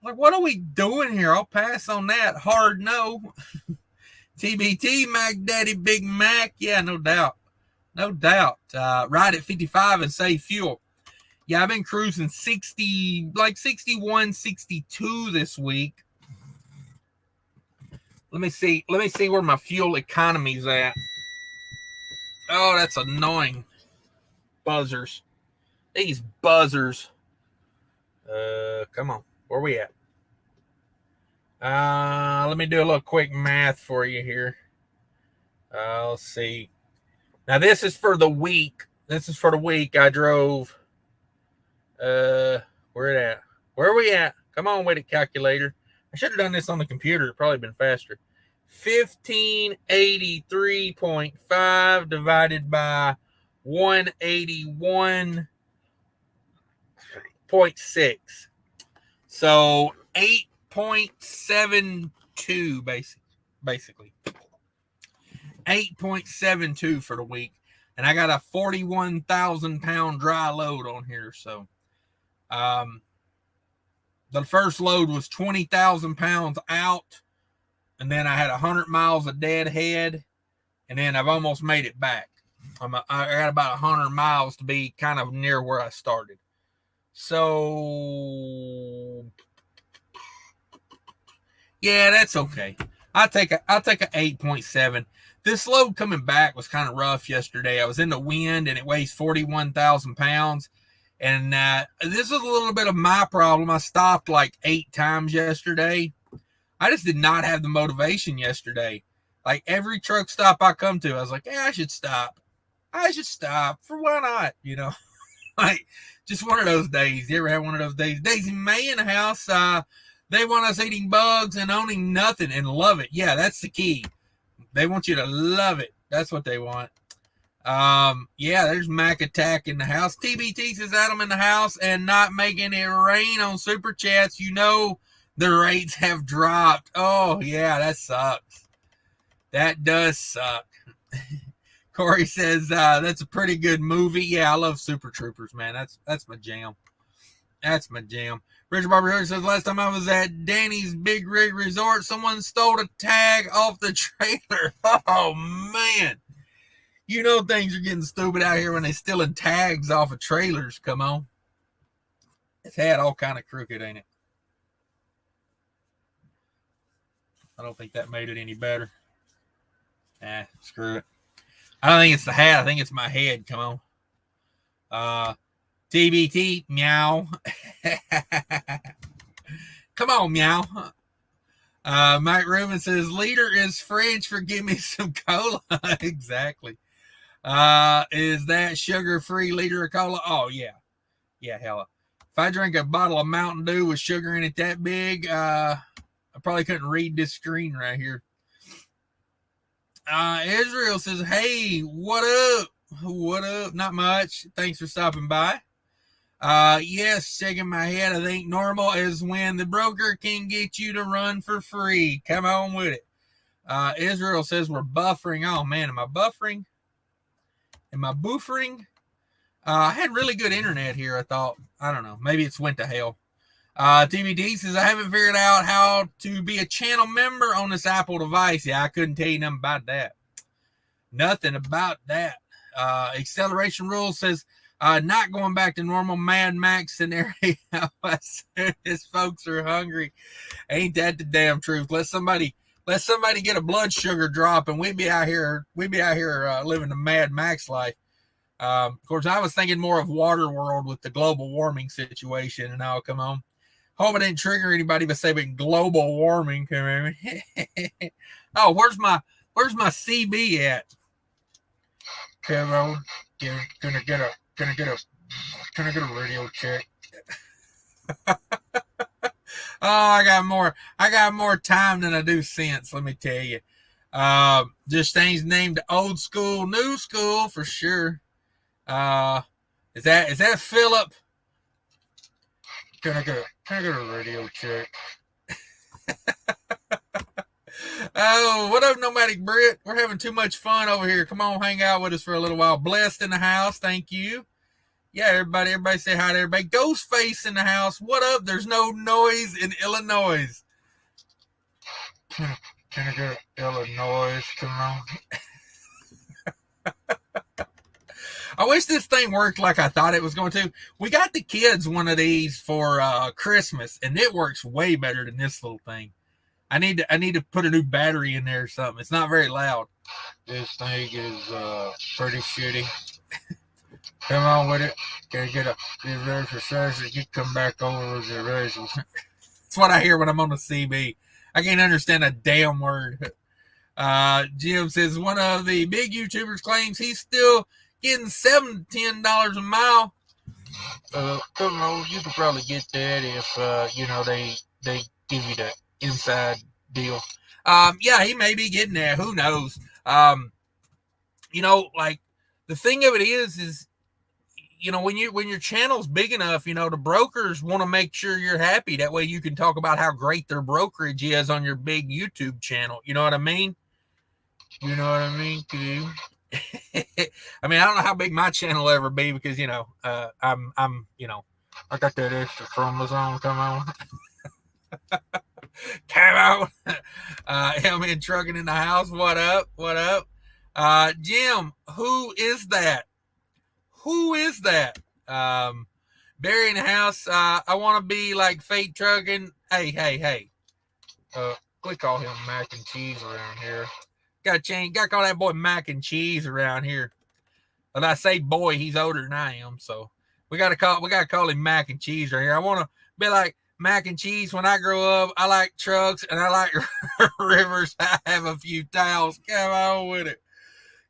[SPEAKER 1] what are we doing here? I'll pass on that. Hard no. TBT, Mac Daddy, Big Mac. Yeah, no doubt. Ride at 55 and save fuel. Yeah, I've been cruising 61, 62 this week. Let me see where my fuel economy's at. Oh, that's annoying. Buzzers. These buzzers. Come on. Where we at? Let me do a little quick math for you here. Let's see. Now, this is for the week. I drove. Where it at? Where are we at? Come on with it, calculator. I should have done this on the computer. It'd probably been faster. 1583.5 divided by 181.6. So 8.72 basically. 8.72 for the week. And I got a 41,000 pound dry load on here. So the first load was 20,000 pounds out. And then I had 100 miles of dead head. And then I've almost made it back. I got about 100 miles to be kind of near where I started. So, yeah, that's okay. I'll take a 8.7. This load coming back was kind of rough yesterday. I was in the wind, and it weighs 41,000 pounds. And this is a little bit of my problem. I stopped like 8 times yesterday. I just did not have the motivation yesterday. Like every truck stop I come to, I was like, I should stop. For why not? Like just one of those days. You ever have one of those days? Daisy May in the house. They want us eating bugs and owning nothing and love it. Yeah, that's the key. They want you to love it. That's what they want. Yeah, there's Mac Attack in the house. TBT says Adam in the house and not making it rain on Super Chats. The rates have dropped. Oh, yeah, that sucks. That does suck. Corey says that's a pretty good movie. Yeah, I love Super Troopers, man. That's my jam. That's my jam. Richard Barber Harris says, last time I was at Danny's Big Rig Resort, someone stole a tag off the trailer. Oh, man. You know things are getting stupid out here when they're stealing tags off of trailers. Come on. It's had all kind of crooked, ain't it? I don't think that made it any better. Screw it. I don't think it's the hat. I think it's my head. Come on. TBT, meow. Come on, meow. Mike Rubin says, leader is French for give me some cola. Exactly. Is that sugar-free liter of cola? Oh, yeah. Yeah, hella. If I drink a bottle of Mountain Dew with sugar in it that big, I probably couldn't read this screen right here. Israel says, hey, what up? What up? Not much. Thanks for stopping by. Yes, shaking my head. I think normal is when the broker can get you to run for free. Come on with it. Israel says we're buffering. Oh, man, am I buffering? Am I buffering? I had really good internet here, I thought. I don't know. Maybe it's went to hell. TBD says, I haven't figured out how to be a channel member on this Apple device. Yeah, I couldn't tell you nothing about that. Nothing about that. Acceleration Rules says, not going back to normal Mad Max scenario as soon as folks are hungry. Ain't that the damn truth? Let somebody get a blood sugar drop and we'd be out here living the Mad Max life. Of course, I was thinking more of Waterworld with the global warming situation, and now come on. Hope I didn't trigger anybody by saying global warming. Oh, where's my CB at? Come on, can I get a radio check? Oh, I got more time than I do sense. Let me tell you. Just things named old school, new school for sure. Is that Philip? Can I get a radio check? Oh, what up, Nomadic Brit? We're having too much fun over here. Come on, hang out with us for a little while. Blessed in the house, thank you. Yeah, everybody say hi to everybody. Ghostface in the house. What up? There's no noise in Illinois. Can I get Illinois? Come on. I wish this thing worked like I thought it was going to. We got the kids one of these for Christmas, and it works way better than this little thing. I need to put a new battery in there or something. It's not very loud. This thing is pretty shitty. Come on with it. Can I get a reservation? You come back over reservation. That's what I hear when I'm on the CB. I can't understand a damn word. Jim says one of the big YouTubers claims he's still getting $7 to $10 a mile. Don't know. You could probably get that if they give you the inside deal. Yeah, he may be getting that. Who knows? Like the thing of it is when your channel's big enough, the brokers want to make sure you're happy. That way you can talk about how great their brokerage is on your big YouTube channel. You know what I mean? You know what I mean? I mean, I don't know how big my channel will ever be because, I'm I got that extra chromosome. Come on. Come on. Hellman Trucking in the house. What up? What up? Jim, who is that? Who is that? Barry in the house. I want to be like Fate Trucking. Hey. We call him Mac and Cheese around here. Got to call that boy Mac and Cheese around here. When I say boy, he's older than I am, so we gotta call him Mac and Cheese right here. I want to be like Mac and Cheese. When I grow up, I like trucks and I like rivers. I have a few towels. Come on with it.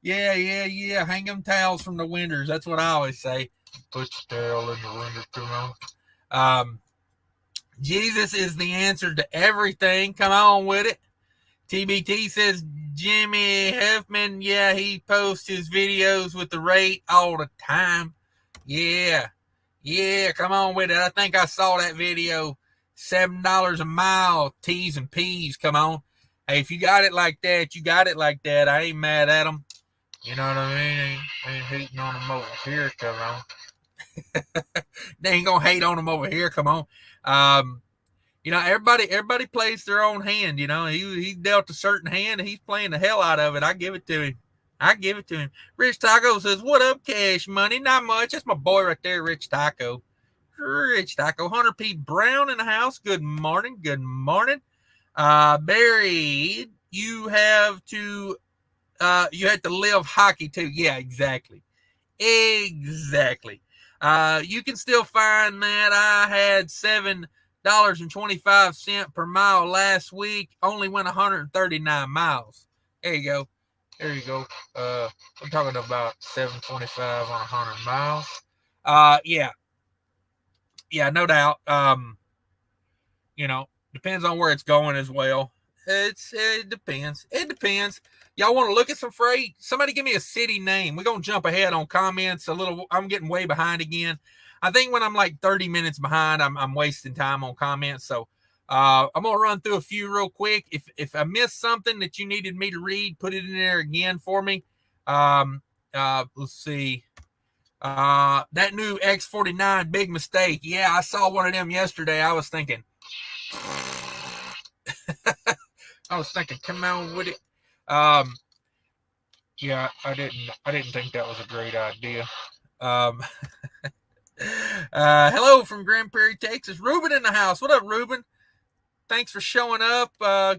[SPEAKER 1] Yeah. Hang them towels from the winters. That's what I always say. Put your towel in the winter. Come on. Jesus is the answer to everything. Come on with it. TBT says Jimmy Huffman, yeah, he posts his videos with the rate all the time. Yeah, come on with it. I think I saw that video. $7 a mile, T's and P's. Come on. Hey, if you got it like that, you got it like that. I ain't mad at them. You know what I mean? Ain't hating on them over here. Come on. They ain't gonna hate on them over here. Come on. Everybody plays their own hand. He dealt a certain hand and he's playing the hell out of it. I give it to him. Rich Taco says, "What up, Cash Money? Not much. That's my boy right there, Rich Taco. Hunter P. Brown in the house. Good morning. Barry, you have to live hockey too. Yeah, exactly. You can still find that I had $7.25 per mile last week. Only went 139 miles. There you go. I'm talking about 725 on 100 miles. Yeah, no doubt. Depends on where it's going as well. It depends. Y'all want to look at some freight? Somebody give me a city name. We're going to jump ahead on comments a little. I'm getting way behind again. I think when I'm like 30 minutes behind, I'm wasting time on comments. So I'm going to run through a few real quick. If I missed something that you needed me to read, put it in there again for me. Let's see. That new X49, big mistake. Yeah, I saw one of them yesterday. I was thinking, come on with it. Yeah, I didn't think that was a great idea. Hello from Grand Prairie, Texas. Ruben in the house. What up, Ruben? Thanks for showing up.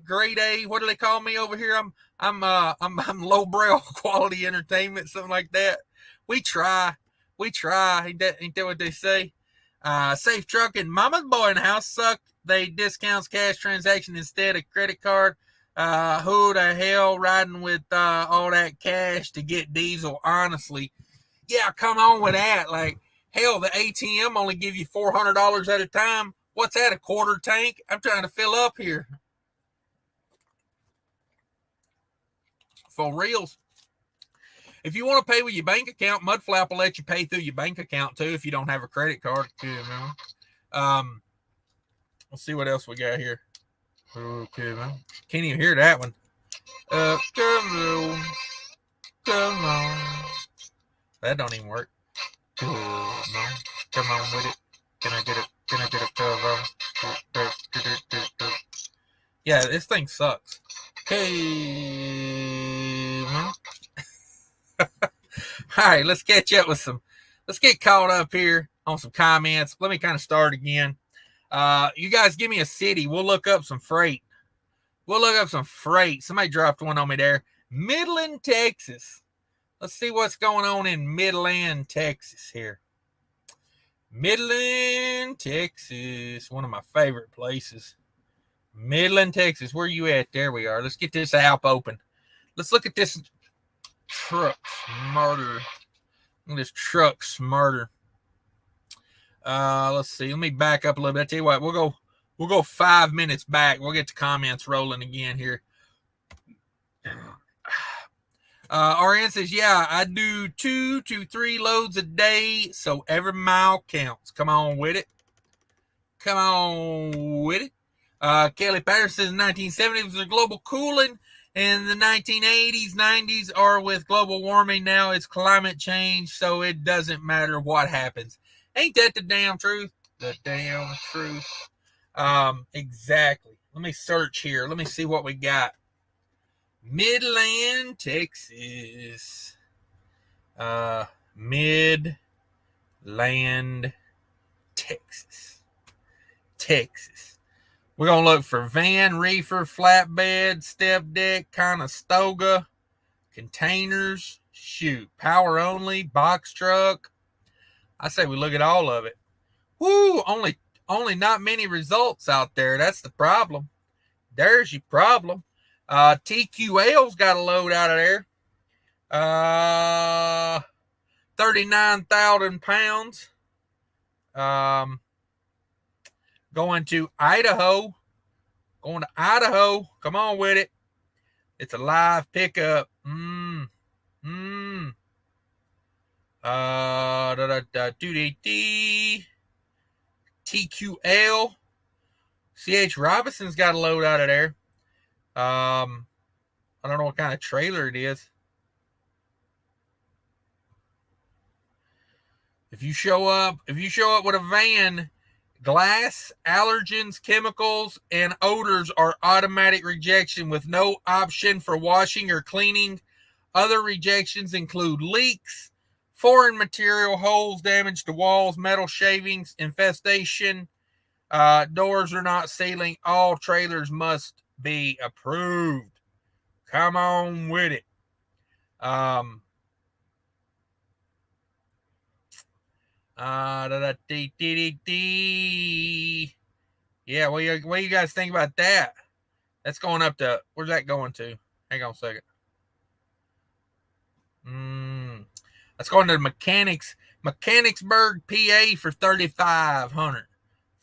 [SPEAKER 1] Grade A. What do they call me over here? I'm lowbrow quality entertainment, something like that. We try. Ain't that what they say? Safe trucking. Mama's boy in the house. Suck. They discounts cash transaction instead of credit card. Who the hell riding with all that cash to get diesel? Honestly, yeah, come on with that. Like, hell, the ATM only give you $400 at a time. What's that, a quarter tank? I'm trying to fill up here. For reals. If you want to pay with your bank account, Mudflap will let you pay through your bank account too if you don't have a credit card. Let's see what else we got here. Okay, man. Can't even hear that one. Come on. That don't even work. Come on with it. Can I get it? Yeah, this thing sucks. Hey, man. All right, let's catch up with let's get caught up here on some comments. Let me kind of start again. You guys give me a city. We'll look up some freight. Somebody dropped one on me there. Midland, Texas. Let's see what's going on in Midland, Texas here. Midland, Texas. One of my favorite places. Midland, Texas. Where you at? There we are. Let's get this app open. Let's look at this TruckSmarter. Let's see. Let me back up a little bit. I tell you what, we'll go 5 minutes back. We'll get the comments rolling again here. RN says, yeah, I do 2 to 3 loads a day, so every mile counts. Come on with it. Kelly Patterson says, in the 1970s was a global cooling. In the 1980s, 90s are with global warming. Now it's climate change, so it doesn't matter what happens. Ain't that the damn truth? The damn truth. Exactly. Let me search here. Let me see what we got. Midland, Texas. Midland, Texas. We're going to look for van, reefer, flatbed, step deck, Conestoga, containers, power only, box truck. I say we look at all of it. Woo, only not many results out there. That's the problem. There's your problem. TQL's got a load out of there. 39,000 pounds. Going to Idaho. Come on with it. It's a live pickup. TQL. CH Robinson's got a load out of there. I don't know what kind of trailer it is. If you show up with a van, glass, allergens, chemicals, and odors are automatic rejection with no option for washing or cleaning. Other rejections include leaks, foreign material, holes, damage to walls, metal shavings, infestation, doors are not sealing. All trailers must be approved. Come on with it. Yeah, what you guys think about that? That's going up to, where's that going to? Hang on a second. That's going to Mechanicsburg, PA for 3,500.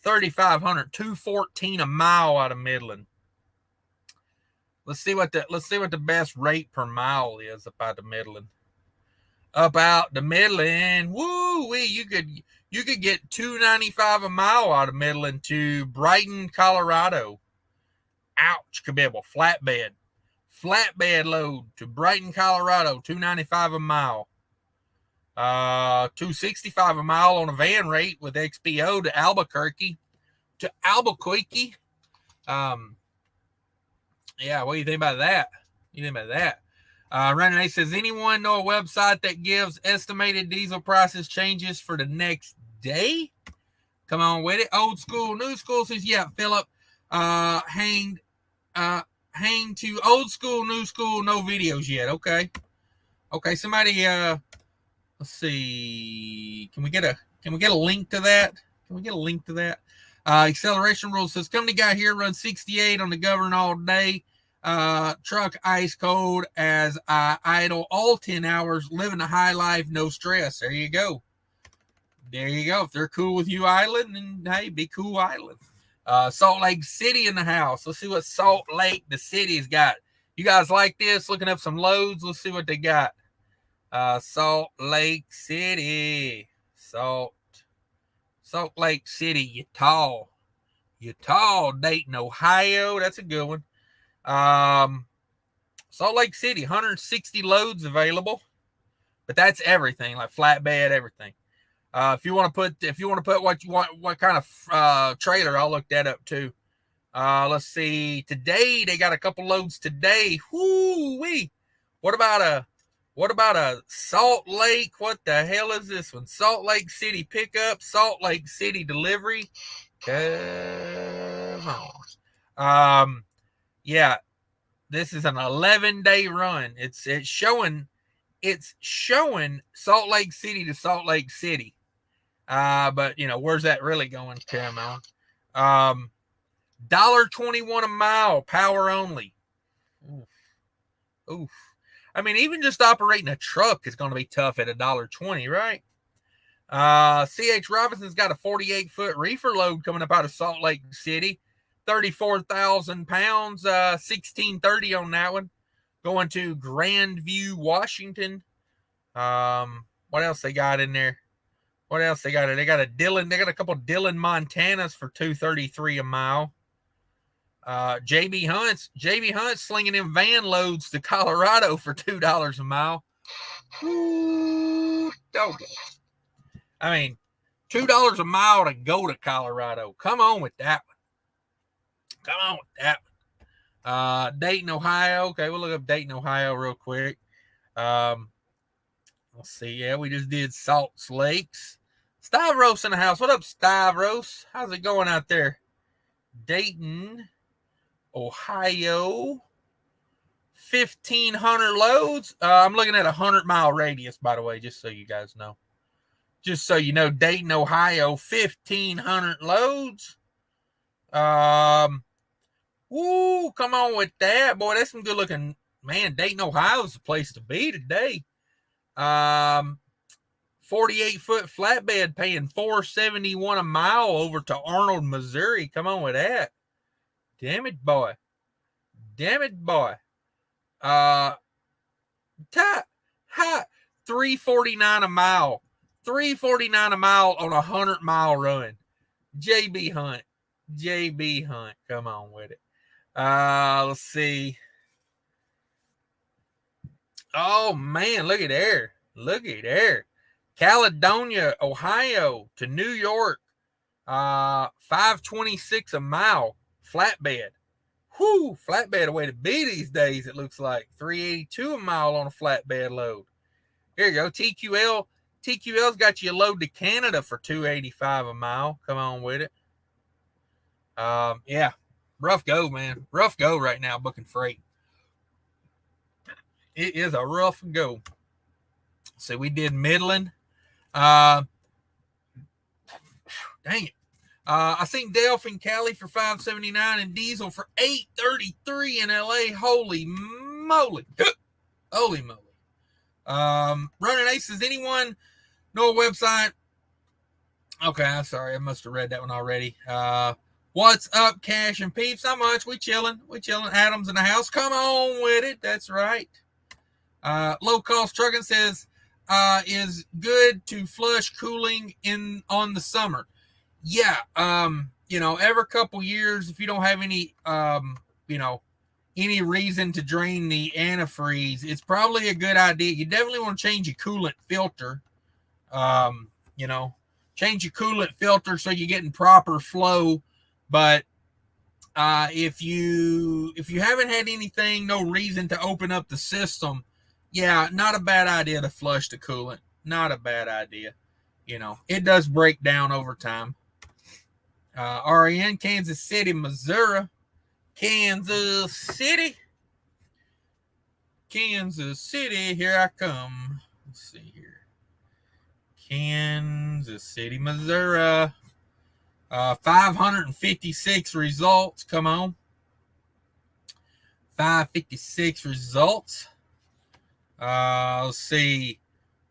[SPEAKER 1] 3,500, 214 a mile out of Midland. Let's see what the best rate per mile is up out the Midland. Up out the Midland, woo wee! You could get $2.95 a mile out of Midland to Brighton, Colorado. Ouch! Could be able to flatbed load to Brighton, Colorado, $2.95 a mile. $2.65 a mile on a van rate with XPO to Albuquerque. Yeah, what do you think about that? Renee says, anyone know a website that gives estimated diesel prices changes for the next day? Come on with it. Old school, new school says, yeah, Philip. Hang to old school, new school, no videos yet. Okay, somebody let's see. Can we get a link to that? Acceleration Rule says, company guy here runs 68 on the govern all day. Truck ice cold as I idle all 10 hours, living a high life, no stress. There you go. If they're cool with you idling, then hey, be cool idling. Salt Lake City in the house. Let's see what Salt Lake, the city's got. You guys like this? Looking up some loads. Let's see what they got. Salt Lake City. Salt Lake City, Utah, Dayton, Ohio. That's a good one. Salt Lake City, 160 loads available, but that's everything, like flatbed, everything. If you want to put what you want, what kind of trailer, I'll look that up too. Let's see. Today they got a couple loads today. Whoo-wee. What about a Salt Lake? What the hell is this one? Salt Lake City pickup, Salt Lake City delivery. Come on. Yeah, this is an 11-day run. It's showing Salt Lake City to Salt Lake City. But where's that really going? Come on. $1.21 a mile, power only. Oof. I mean, even just operating a truck is going to be tough at $1.20, right? C.H. Robinson's got a 48-foot reefer load coming up out of Salt Lake City. 34,000 pounds, 1630 on that one. Going to Grandview, Washington. What else they got in there? They got a couple Dillon Montanas for $2.33 a mile. JB Hunt's slinging in van loads to Colorado for $2 a mile. Ooh, doggy. I mean, $2 a mile to go to Colorado. Come on with that one. Dayton, Ohio. Okay, we'll look up Dayton, Ohio real quick. Let's see. Yeah, we just did Salt Lakes. Stavros in the house. What up, Stavros? How's it going out there? Dayton, Ohio. 1,500 loads. I'm looking at a 100-mile radius, by the way, just so you guys know. Just so you know, Dayton, Ohio, 1,500 loads. Woo, come on with that, boy. That's some good looking, man. Dayton, Ohio is the place to be today. 48-foot flatbed paying $4.71 a mile over to Arnold, Missouri. Come on with that. Damn it, boy. $3.49 a mile. $3.49 a mile on a 100-mile run. JB Hunt. Come on with it. Let's see. Oh man, look at there. Caledonia, Ohio to New York, $5.26 a mile, flatbed. Whoo, flatbed away to be these days, it looks like. $3.82 a mile on a flatbed load. Here you go, TQL. TQL's got you a load to Canada for $2.85 a mile. Come on with it. Yeah, rough go, man. Rough go right now booking freight. It is a rough go. So we did Midland. Dang it. I seen Delph in Cali for $5.79 and diesel for $8.33 in LA. Holy moly. Holy moly. Running Aces, anyone know a website? Okay, I'm sorry. I must have read that one already. What's up, Cash and Peeps? How much? We chilling. We chilling. Adams in the house. Come on with it. That's right. Low Cost Trucking says, is good to flush cooling on the summer. Yeah. Every couple years, if you don't have any, any reason to drain the antifreeze, it's probably a good idea. You definitely want to change your coolant filter. Change your coolant filter so you're getting proper flow. But if you haven't had anything, no reason to open up the system, yeah, not a bad idea to flush the coolant. Not a bad idea. It does break down over time. REN, Kansas City, Missouri. Kansas City, here I come. Let's see here. Kansas City, Missouri. 556 results. Come on. 556 results. Let's see.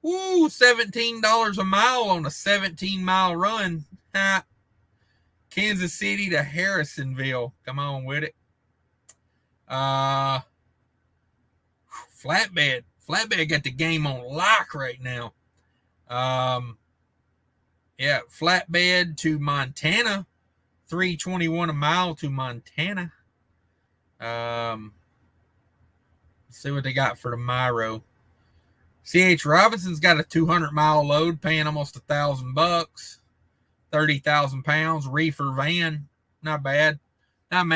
[SPEAKER 1] Woo, $17 a mile on a 17-mile run. Kansas City to Harrisonville. Come on with it. Flatbed got the game on lock right now. Flatbed to Montana, $3.21 a mile to Montana. Let's see what they got for the Miro. C.H. Robinson's got a 200-mile load, paying almost $1,000, 30,000 pounds, reefer van. Not bad. Not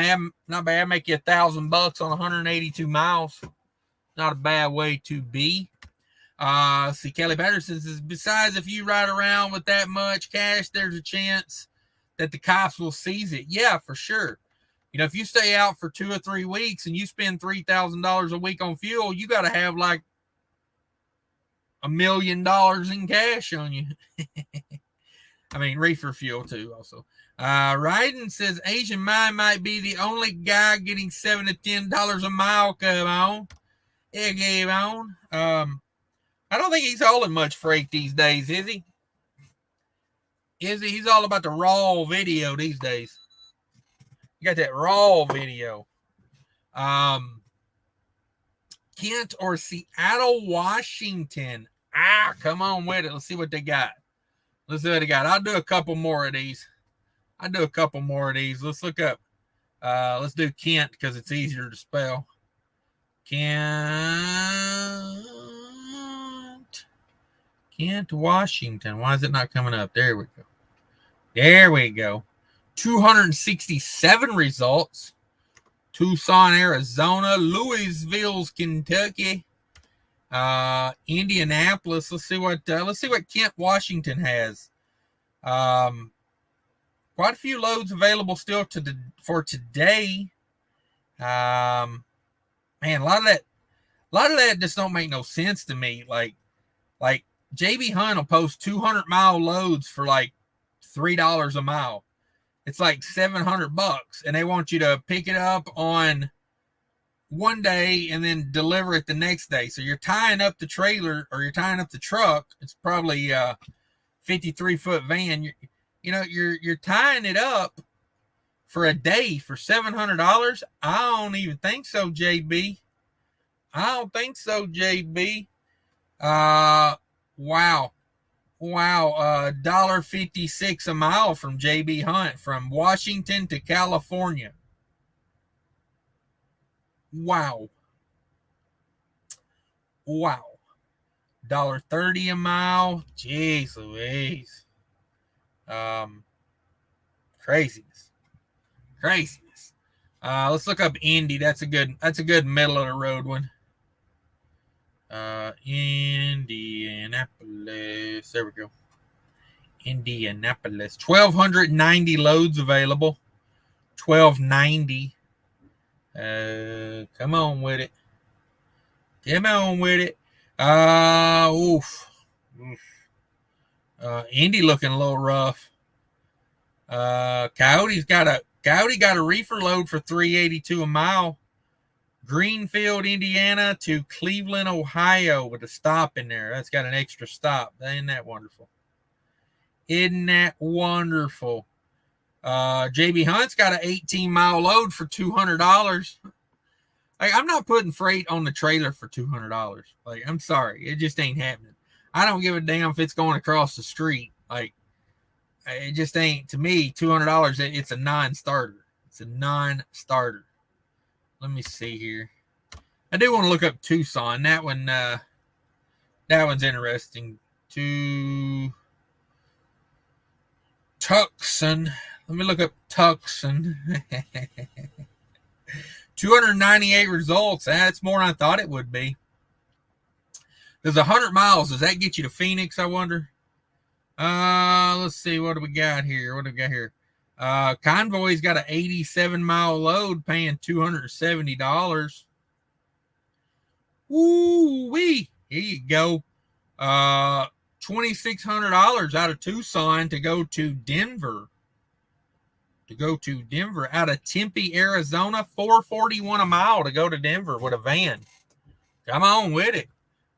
[SPEAKER 1] bad. Make you $1,000 on 182 miles. Not a bad way to be. See, Kelly Patterson says, besides, if you ride around with that much cash, there's a chance that the cops will seize it. Yeah, for sure. If you stay out for 2 or 3 weeks and you spend $3,000 a week on fuel, you got to have like $1 million in cash on you. I mean, reefer fuel too, also. Ryden says Asian Mine might be the only guy getting $7 to $10 a mile. Come on. Yeah, game on. I don't think he's hauling much freight these days, is he? He's all about the raw video these days. You got that raw video. Kent or Seattle, Washington. Come on with it. Let's see what they got. I'll do a couple more of these. Let's look up. Let's do Kent because it's easier to spell. Kent, Washington. Why is it not coming up? There we go. 267 results. Tucson, Arizona. Louisville, Kentucky. Indianapolis. Let's see what Kent, Washington has. Quite a few loads available still for today. Man, a lot of that just don't make no sense to me. Like JB Hunt will post 200-mile loads for like $3 a mile. It's like $700, and they want you to pick it up on one day and then deliver it the next day. So you're tying up the trailer, or you're tying up the truck. It's probably a 53-foot van. You're tying it up for a day for $700. I don't even think so, JB. Wow. $1.56 a mile from JB Hunt from Washington to California. Wow. $1.30 a mile. Jeez Louise. Craziness. Let's look up Indy. That's a good middle of the road one. Indianapolis. There we go. Indianapolis. 1,290 loads available. 1,290. Come on with it. Indy looking a little rough. Coyote got a reefer load for $3.82 a mile. Greenfield, Indiana to Cleveland, Ohio, with a stop in there. That's got an extra stop. Isn't that wonderful? JB Hunt's got an 18-mile load for $200. Like, I'm not putting freight on the trailer for $200. Like, I'm sorry, it just ain't happening. I don't give a damn if it's going across the street. Like, it just ain't, to me, $200. It's a non-starter. Let me see here. I do want to look up Tucson. That one's interesting. Tucson. Let me look up Tucson. 298 results. That's more than I thought it would be. There's 100 miles. Does that get you to Phoenix, I wonder? Let's see. What do we got here? Convoy's got an 87-mile load paying $270. Woo-wee. Here you go. $2,600 out of Tucson to go to Denver. Out of Tempe, Arizona. $441 a mile to go to Denver with a van. Come on with it.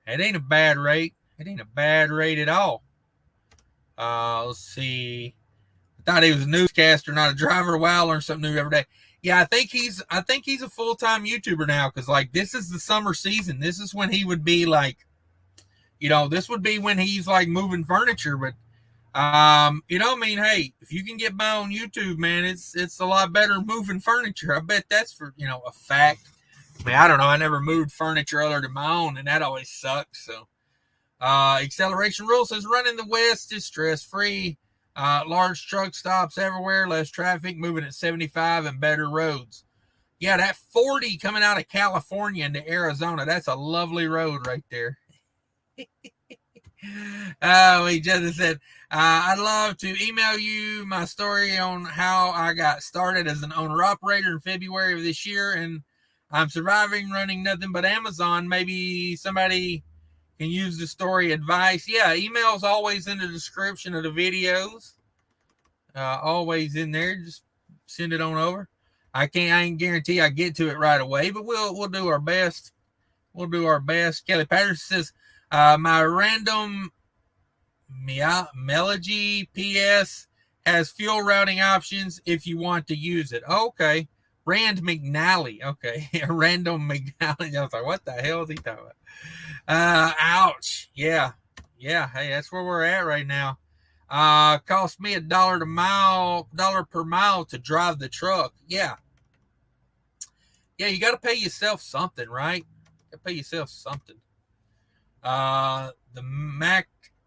[SPEAKER 1] It ain't a bad rate. At all. Let's see. I thought he was a newscaster, not a driver. Wow, learn something new every day. Yeah, I think he's a full-time YouTuber now, because, like, this is the summer season. This is when he would be, like, this would be when he's, like, moving furniture. But hey, if you can get by on YouTube, man, it's a lot better than moving furniture. I bet that's for a fact. I mean, I don't know. I never moved furniture other than my own, and that always sucks. So, acceleration rule says running the West is stress-free. Large truck stops everywhere, less traffic, moving at 75 and better roads. Yeah, that 40 coming out of California into Arizona, that's a lovely road right there. He just said, I'd love to email you my story on how I got started as an owner-operator in February of this year, and I'm surviving running nothing but Amazon. Maybe somebody can use the story advice. Yeah, email's always in the description of the videos. Always in there. Just send it on over. I ain't guarantee I get to it right away, but we'll do our best. Kelly Patterson says, my random Melody PS has fuel routing options if you want to use it. Okay. Rand McNally. Okay. Random McNally. I was like, what the hell is he talking about? Ouch. Yeah. Hey, that's where we're at right now. Cost me $1 per mile to drive the truck. Yeah, you got to pay yourself something, right? The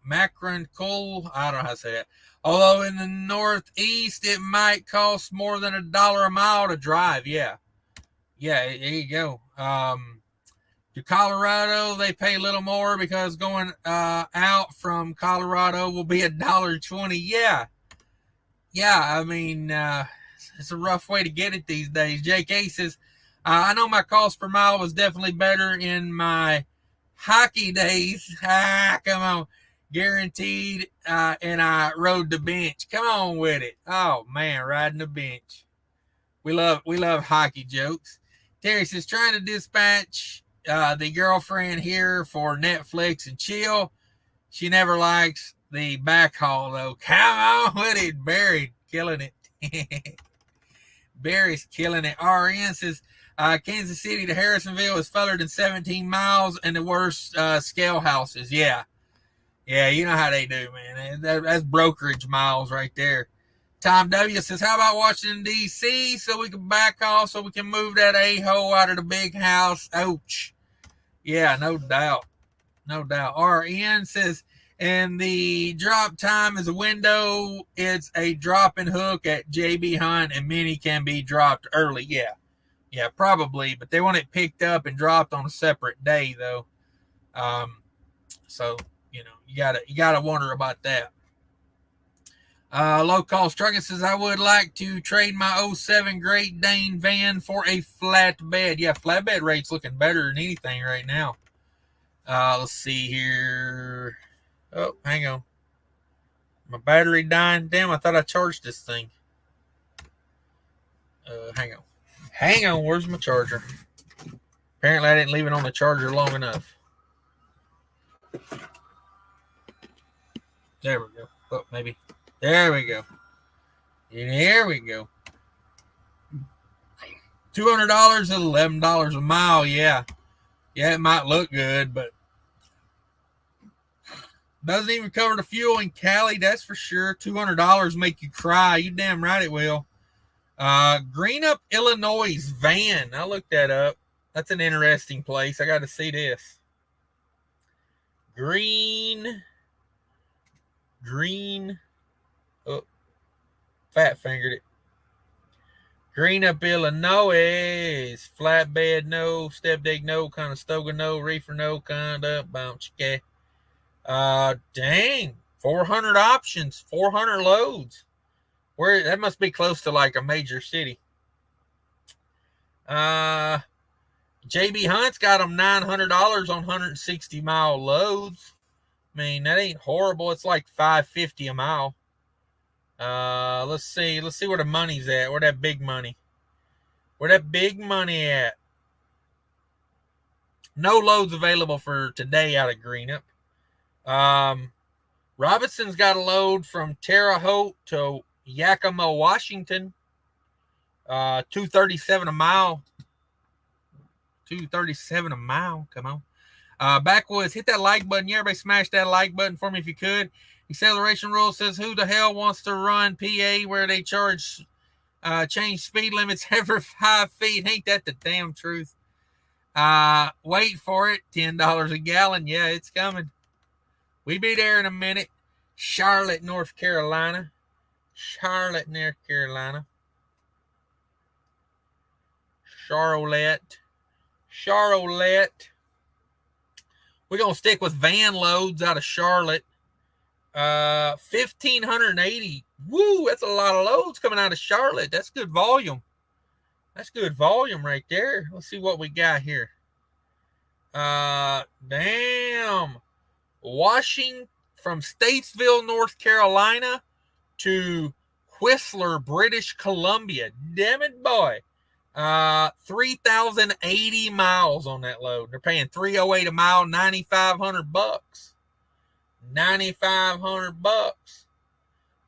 [SPEAKER 1] Macron Coal, I don't know how to say that. Although in the Northeast, it might cost more than $1 a mile to drive. Yeah, there you go. To Colorado, they pay a little more because going out from Colorado will be $1.20. Yeah. I mean, it's a rough way to get it these days. JK says, I know my cost per mile was definitely better in my hockey days. Come on, guaranteed. And I rode the bench. Come on with it. Oh man, riding the bench. We love hockey jokes. Terry says, trying to dispatch the girlfriend here for Netflix and chill. She never likes the backhaul though. Come on with it, Barry, killing it. Barry's killing it. RN says, Kansas City to Harrisonville is further than 17 miles and the worst scale houses. Yeah, you know how they do, man. That's brokerage miles right there. Tom W says, how about Washington, D.C. so we can back off so we can move that a-hole out of the big house? Ouch. Yeah, no doubt. No doubt. RN says, and the drop time is a window. It's a drop and hook at JB Hunt, and many can be dropped early. Yeah, probably. But they want it picked up and dropped on a separate day, though. So you gotta wonder about that. Low cost trucking says, I would like to trade my 07 Great Dane van for a flatbed. Yeah, flatbed rate's looking better than anything right now. Let's see here. Oh, hang on. My battery dying. Damn, I thought I charged this thing. Hang on. Where's my charger? Apparently, I didn't leave it on the charger long enough. There we go. Oh, maybe. There we go. Here we go. $200 at $11 a mile. Yeah, it might look good, but doesn't even cover the fuel in Cali. That's for sure. $200 make you cry. You damn right it will. Greenup, Illinois van. I looked that up. That's an interesting place. I got to see this. Green. Oh, fat fingered it. Greenup, Illinois. Flatbed, no. Step deck, no. Conestoga, no. Reefer, no. Conduct, bounce, okay. Dang. 400 options. 400 loads. Where that must be close to like a major city. JB Hunt's got them $900 on 160-mile loads. I mean, that ain't horrible. It's like $550 a mile. Let's see where the money's at. Where that big money at? No loads available for today out of Greenup. Robinson's got a load from Terre Haute to Yakima, Washington. $237 a mile. $237 a mile. Come on. Backwoods, hit that like button. Yeah, everybody smash that like button for me if you could. Acceleration rule says, who the hell wants to run PA where they change speed limits every 5 feet? Ain't that the damn truth? Wait for it. $10 a gallon. Yeah, it's coming. We be there in a minute. Charlotte, North Carolina. Charlotte. We're going to stick with van loads out of Charlotte. 1,580. Woo, that's a lot of loads coming out of Charlotte. That's good volume. That's good volume right there. Let's see what we got here. Damn. Washington, from Statesville, North Carolina to Whistler, British Columbia. Damn it, boy. 3,080 miles on that load. They're paying $308 a mile, $9,500. $9,500.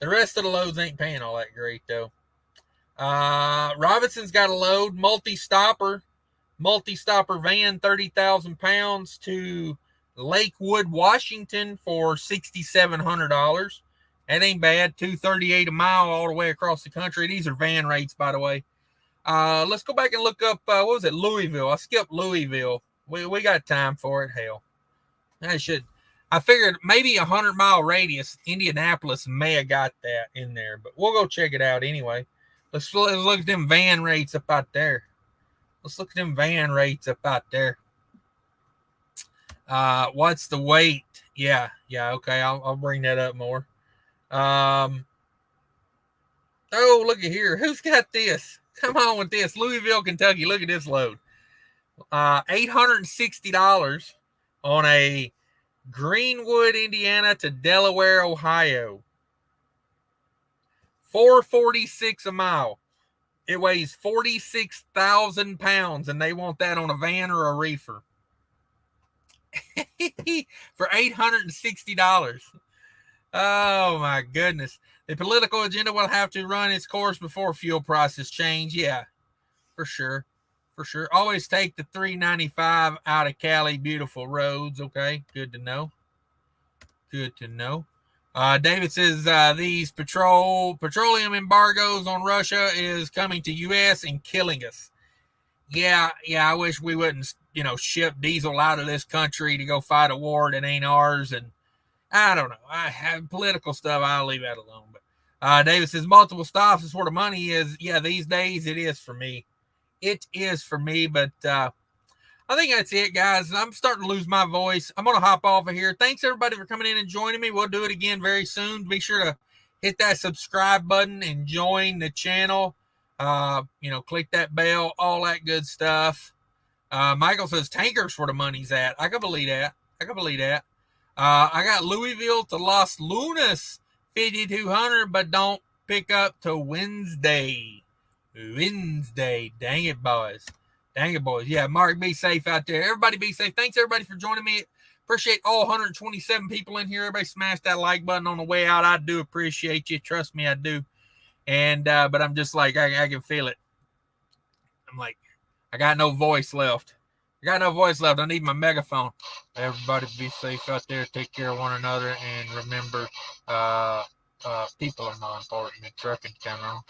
[SPEAKER 1] The rest of the loads ain't paying all that great though. Robinson's got a load, multi-stopper van, 30,000 pounds to Lakewood, Washington for $6,700. That ain't bad. $238 a mile all the way across the country. These are van rates, by the way. Let's go back and look up, what was it? Louisville. I skipped Louisville. We got time for it. Hell, I figured maybe 100-mile radius. Indianapolis may have got that in there, but we'll go check it out anyway. Let's look at them van rates up out there. What's the weight? Yeah, okay. I'll bring that up more. Oh, look at here. Who's got this? Come on with this. Louisville, Kentucky. Look at this load. $860 on a Greenwood, Indiana to Delaware, Ohio. $446 a mile. It weighs 46,000 pounds, and they want that on a van or a reefer. For $860. Oh, my goodness. The political agenda will have to run its course before fuel prices change. Yeah, for sure. Always take the $3.95 out of Cali. Beautiful roads. Okay, good to know. David says these petroleum embargoes on Russia is coming to U.S. and killing us. yeah, I wish we wouldn't, ship diesel out of this country to go fight a war that ain't ours. And I don't know. I have political stuff. I'll leave that alone. But David says multiple stops is where the money is. Yeah, these days it is for me. It is for me. But I think that's it, guys. I'm starting to lose my voice. I'm going to hop off of here. Thanks, everybody, for coming in and joining me. We'll do it again very soon. Be sure to hit that subscribe button and join the channel. Click that bell, all that good stuff. Michael says tankers where the money's at. I can believe that. I got Louisville to Los Lunas, 5,200, but don't pick up to Wednesday. Dang it, boys. Yeah, Mark, be safe out there. Everybody be safe. Thanks, everybody, for joining me. Appreciate all 127 people in here. Everybody smash that like button on the way out. I do appreciate you. Trust me, I do. And but I'm just like, I can feel it. I'm like, I got no voice left. I need my megaphone. Everybody be safe out there. Take care of one another. And remember, people are more important than trucking, Cameron.